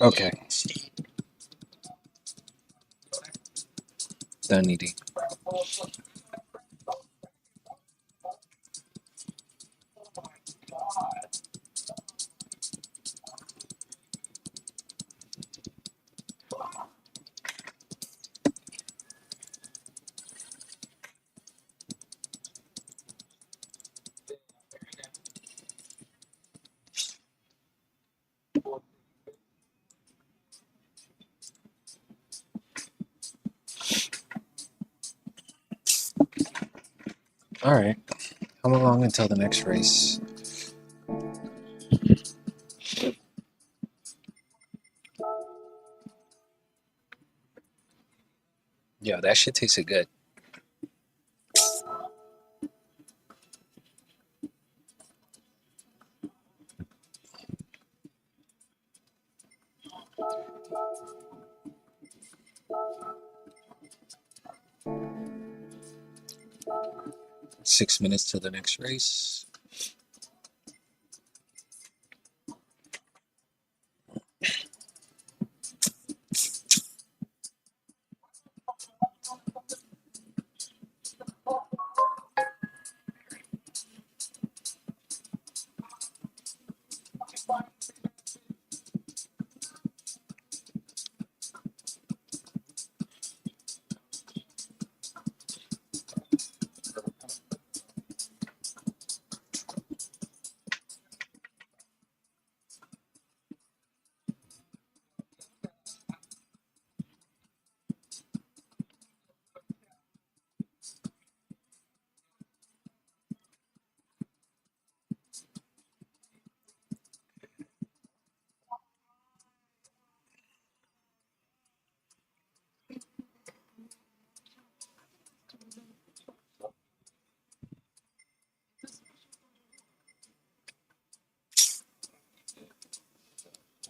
Okay. Done eating. All right. Come along until the next race. Yo, that shit tasted good. .6 minutes till the next race.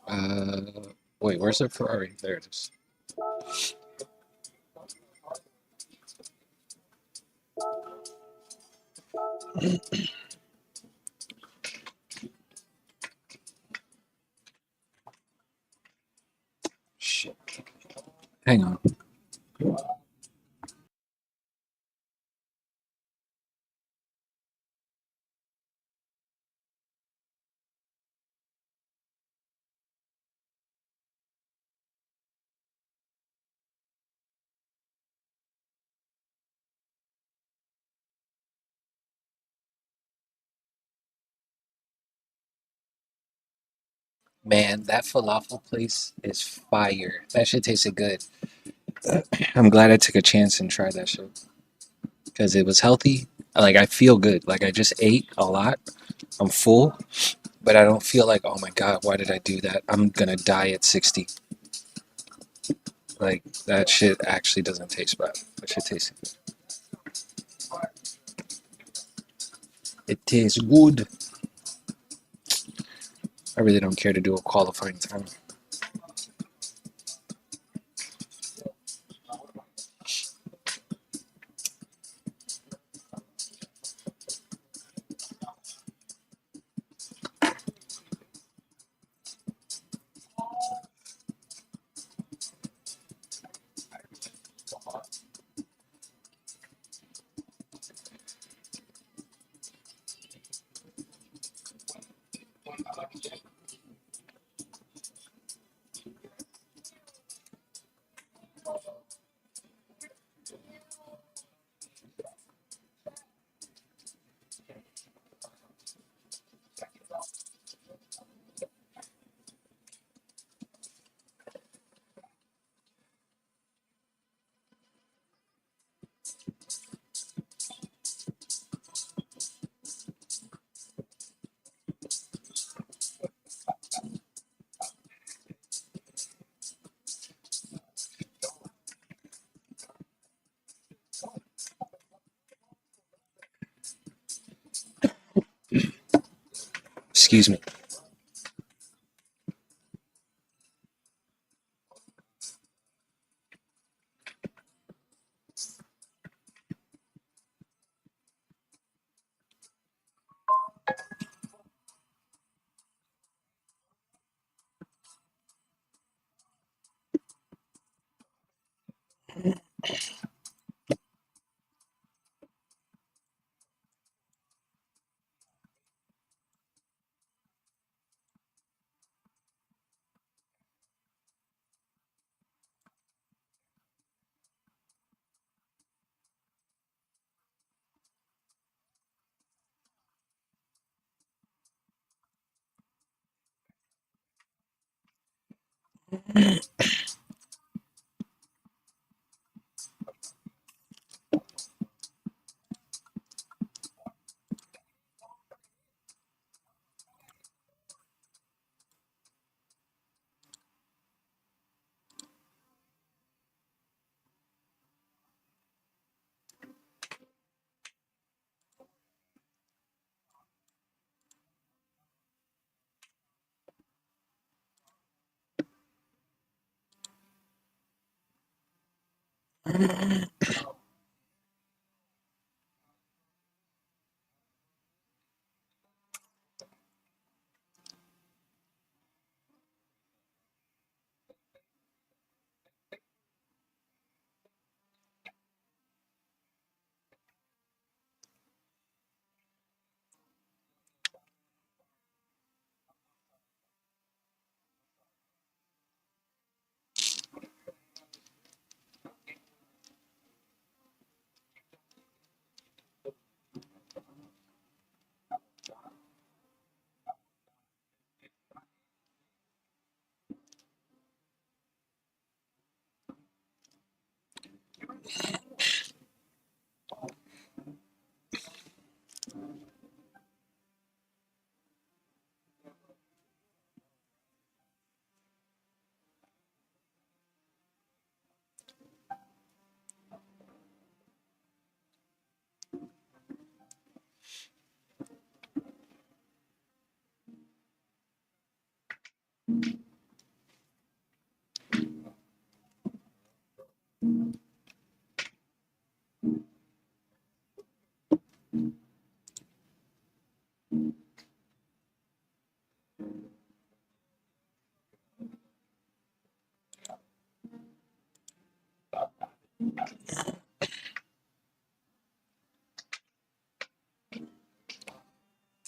Uh, Wait, where's the Ferrari? There it is. Shit. Hang on. Man, that falafel place is fire. That shit tasted good. I'm glad I took a chance and tried that shit because it was healthy. Like I feel good. Like I just ate a lot. I'm full, but I don't feel like, oh my God, why did I do that? I'm gonna die at 60. Like that shit actually doesn't taste bad. That shit tastes good. It tastes good. I really don't care to do a qualifying time. Excuse me.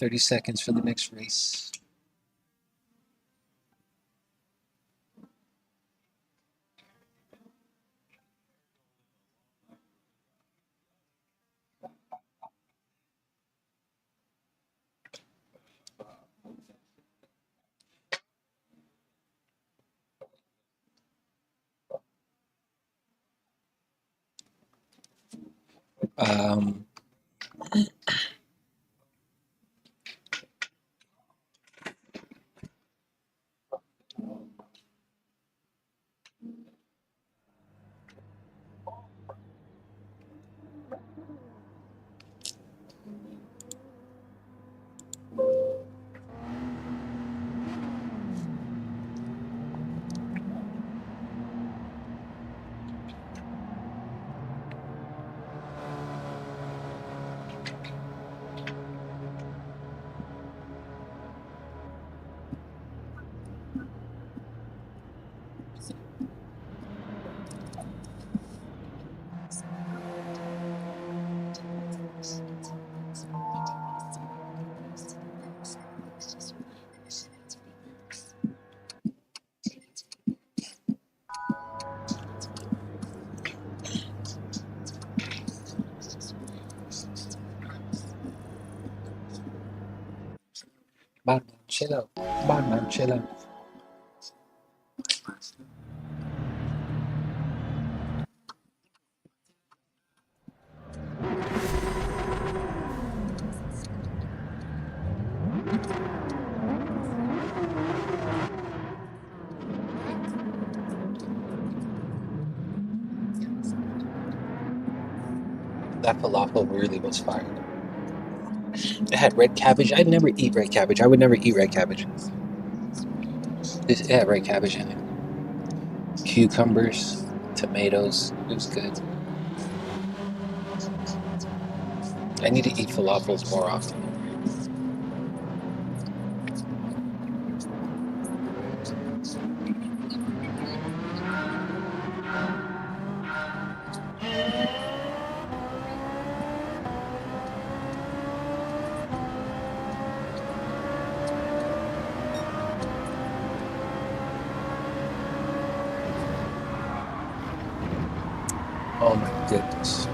30 seconds for the next race. Um, Batman, chill out. Batman, chill out. That falafel really was fire. It had red cabbage. I'd never eat red cabbage. I would never eat red cabbage. It had red cabbage in it. Cucumbers, tomatoes. It was good. I need to eat falafels more often. Oh my goodness.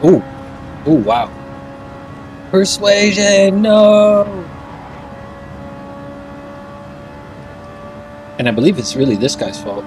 Ooh, ooh, wow. Persuasion, no. And I believe it's really this guy's fault.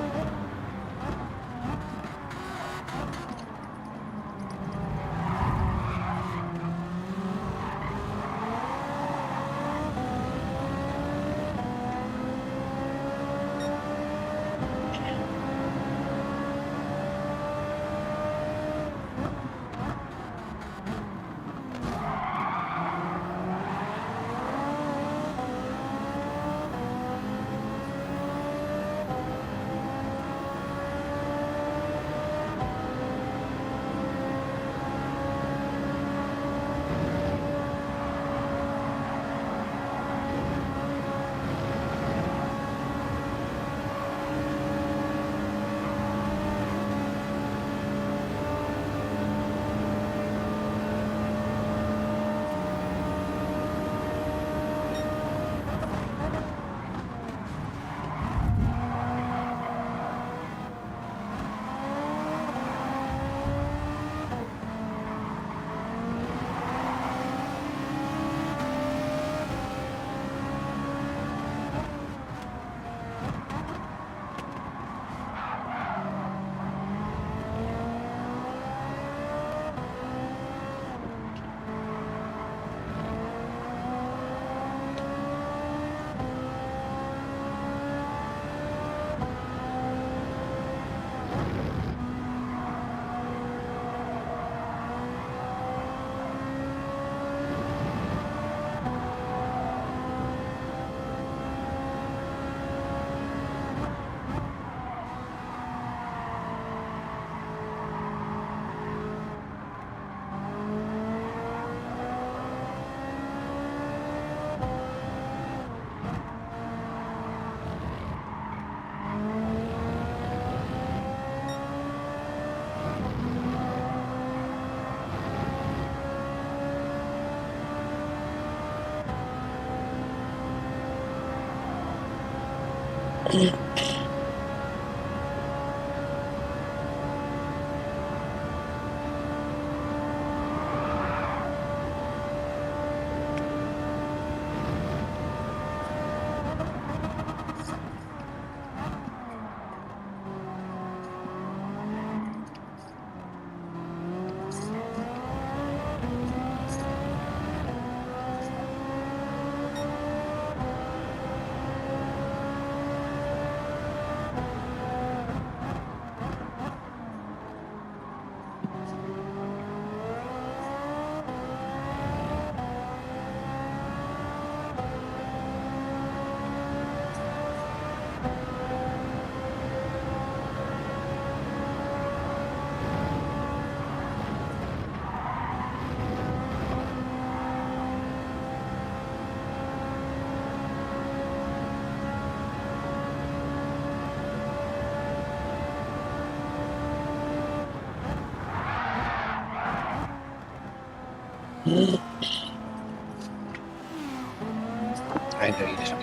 I know you didn't.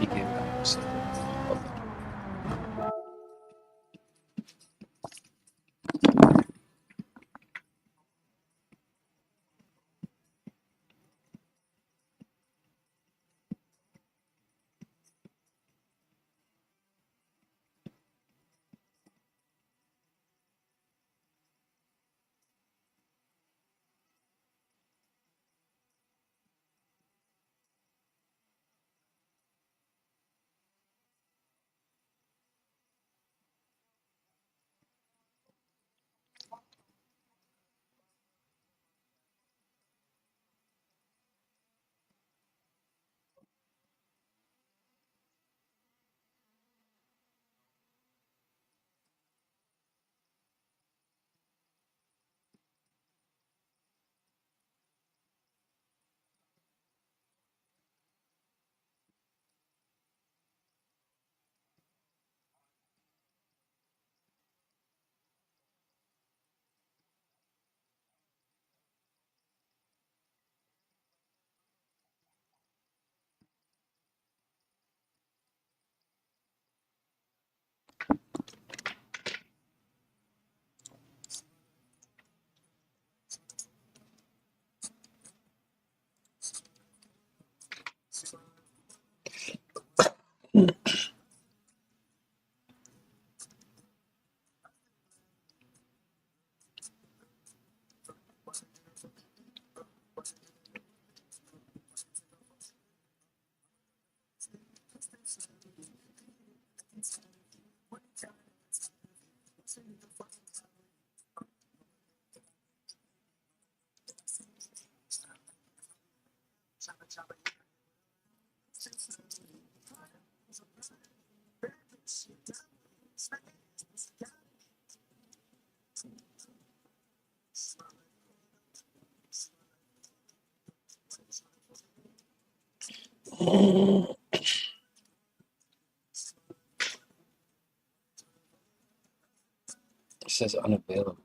You gave it up. So. It says unavailable.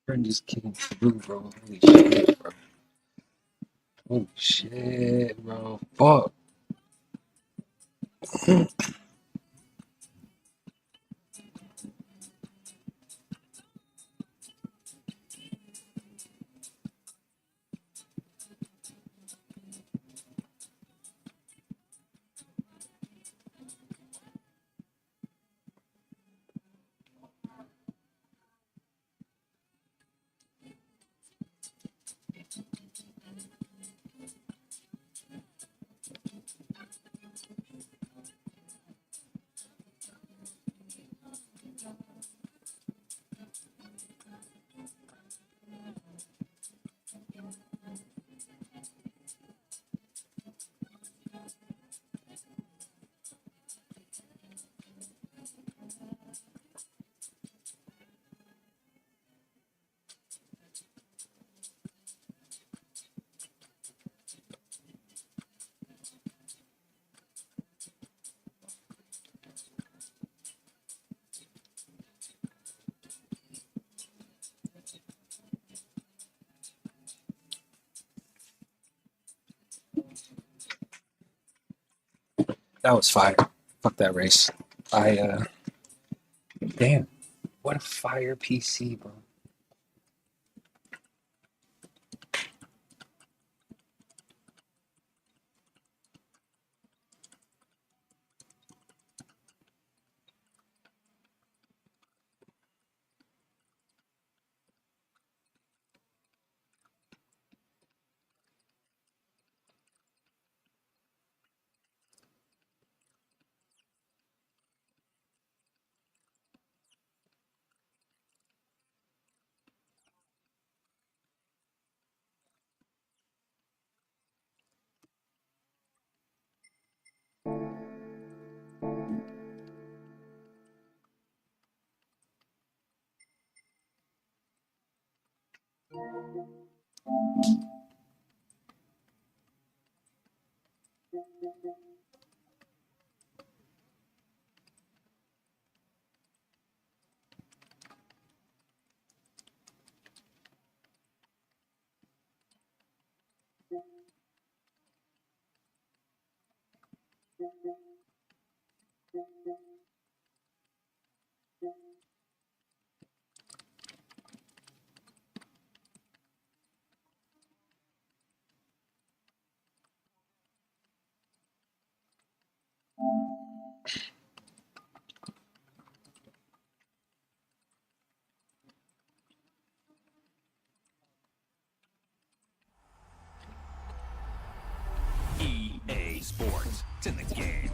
Burn just came through, bro. Holy shit, bro. Holy shit, bro. Fuck. That was fire. Fuck that race. Damn. What a fire PC, bro. EA Sports. It's in the game.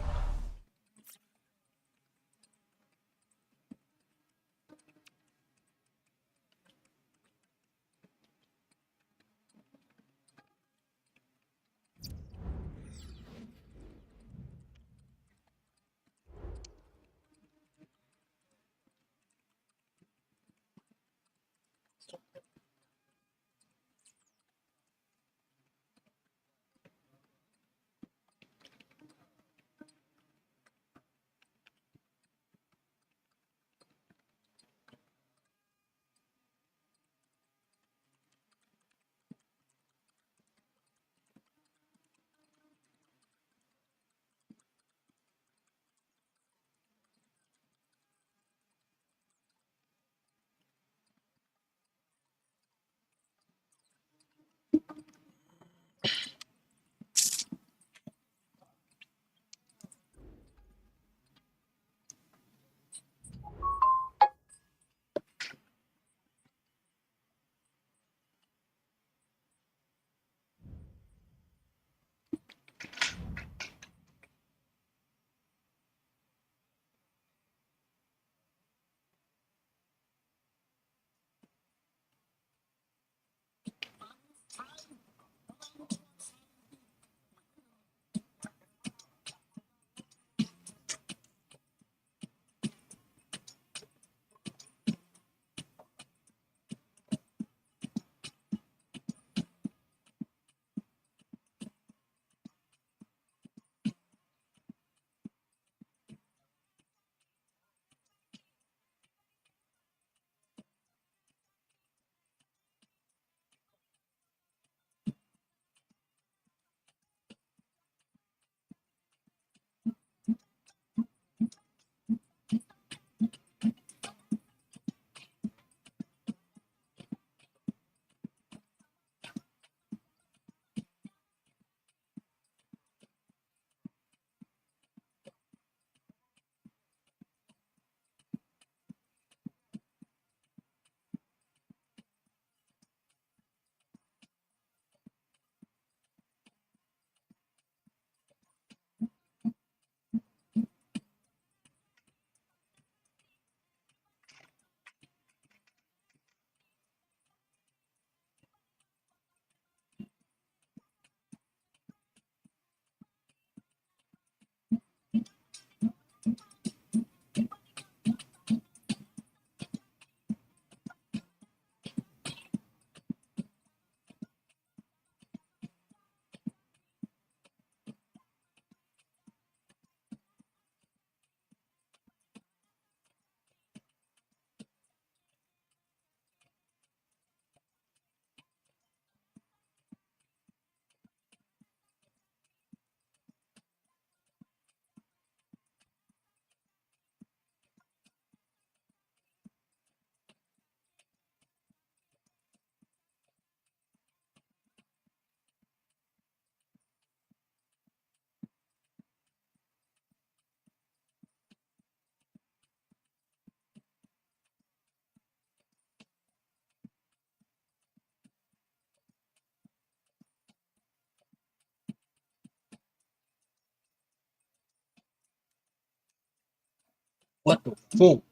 What the fuck?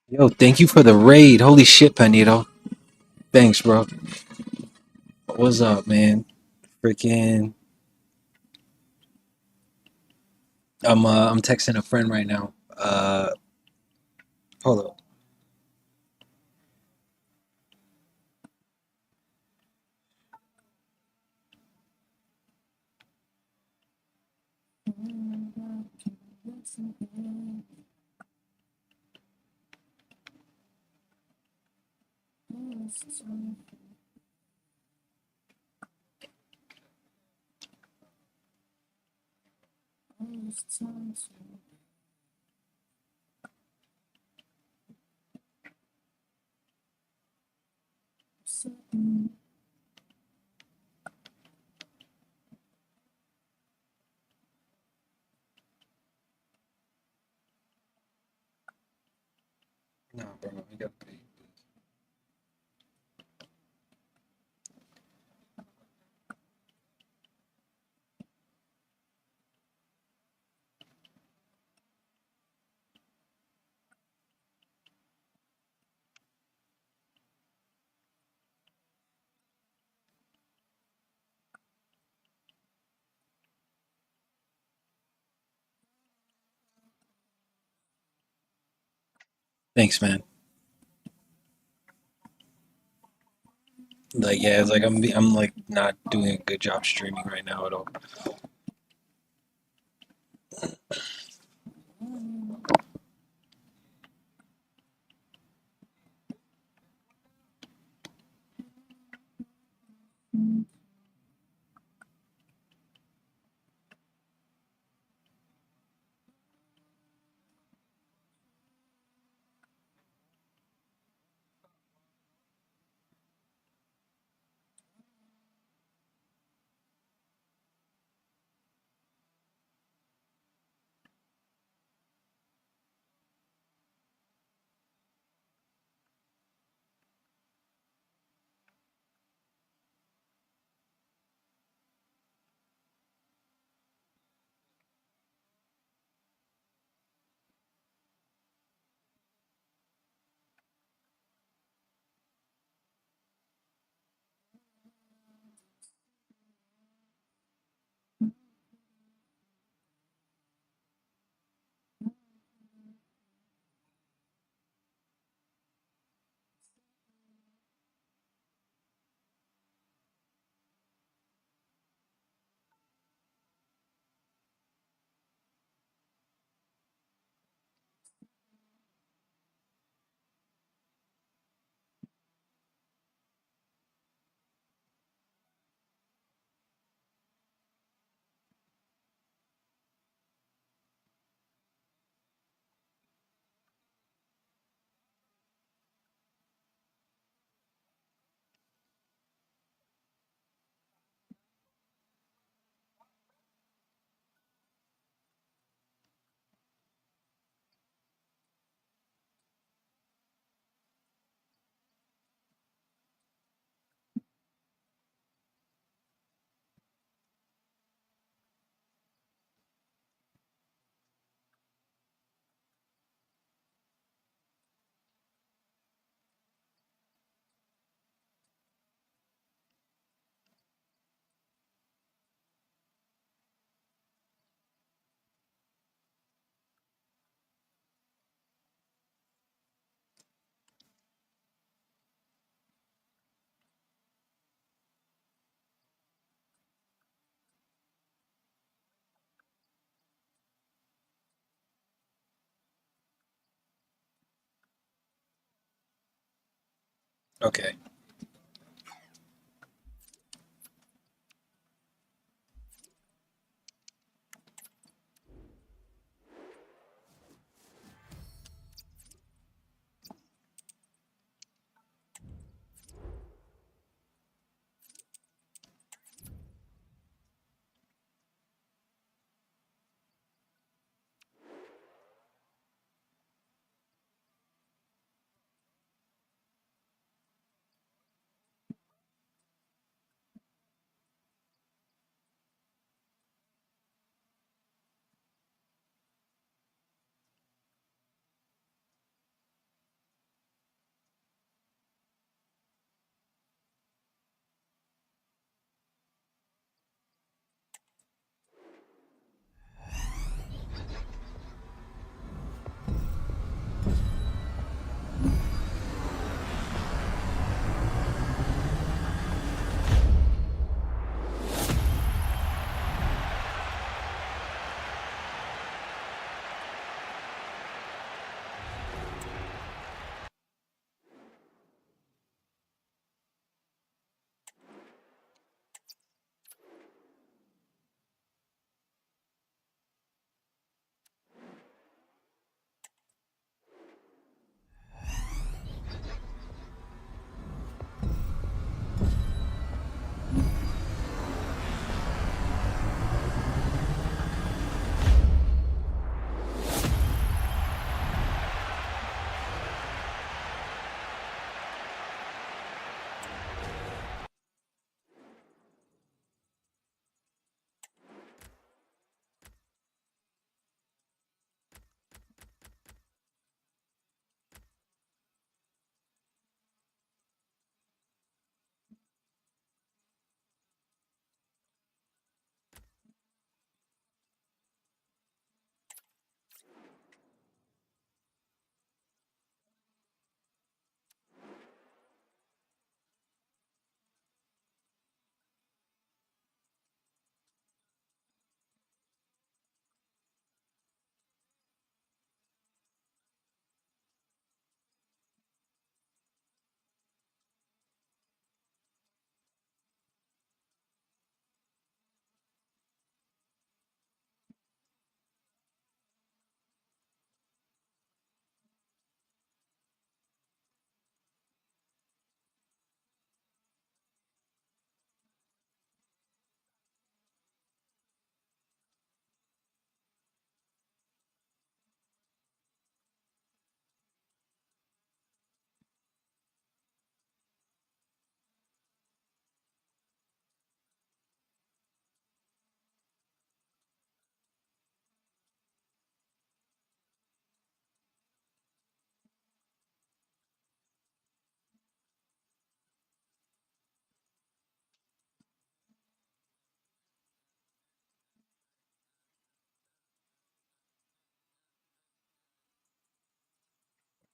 Yo, thank you for the raid. Holy shit, Panito. Thanks, bro. What's up, man? Freaking. I'm texting a friend right now. Hold up. No, bro, I got paid. Thanks, man. Like, yeah, it's like I'm like not doing a good job streaming right now at all. Okay.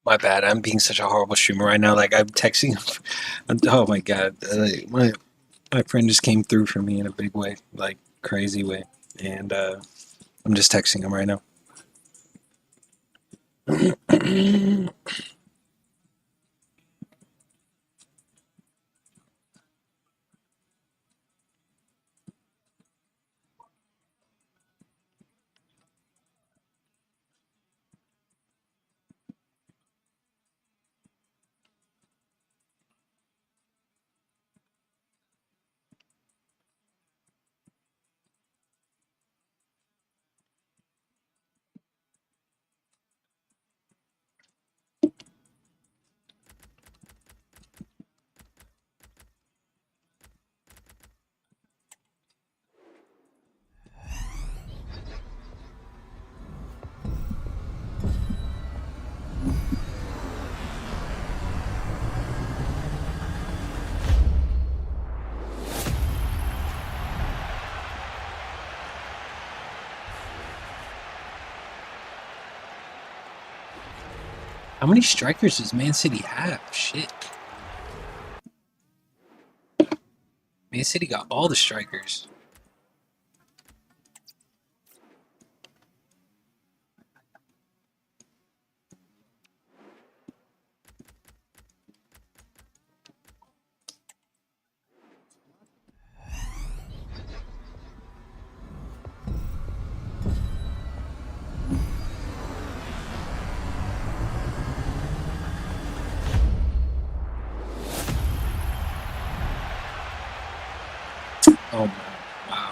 My bad. I'm being such a horrible streamer right now. Like I'm texting. Oh my god. My friend just came through for me in a big way, like crazy way, and I'm just texting him right now. How many strikers does Man City have? Shit. Man City got all the strikers. Oh my, wow.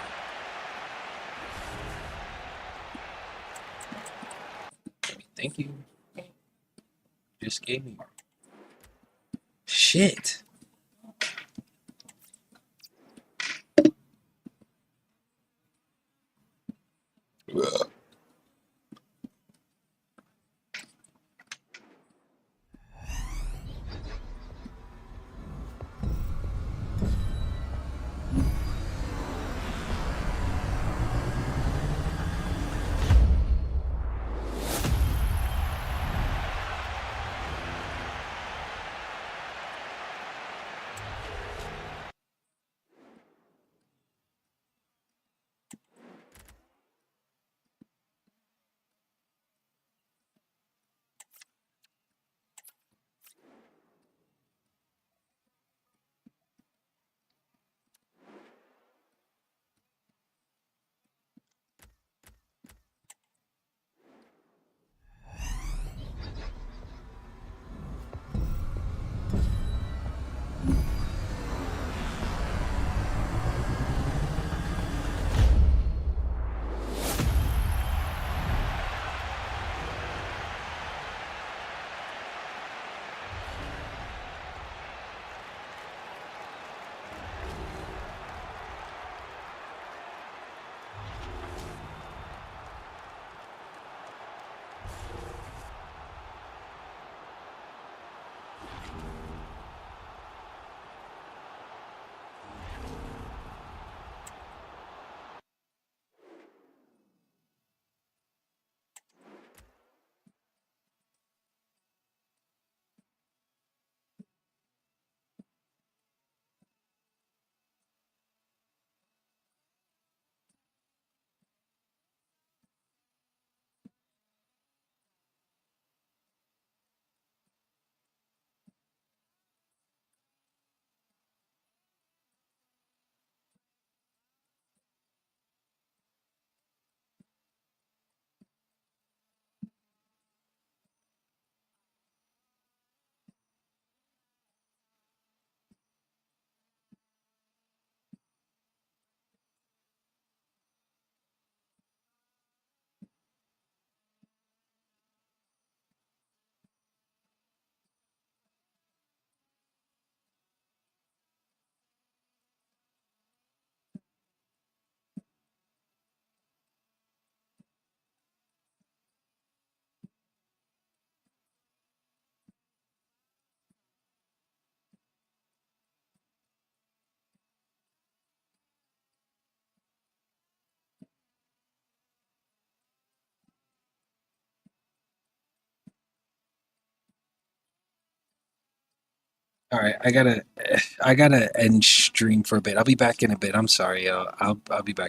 Thank you. Just gave me. Shit. All right, I gotta end stream for a bit. I'll be back in a bit. I'm sorry, yo. I'll be back.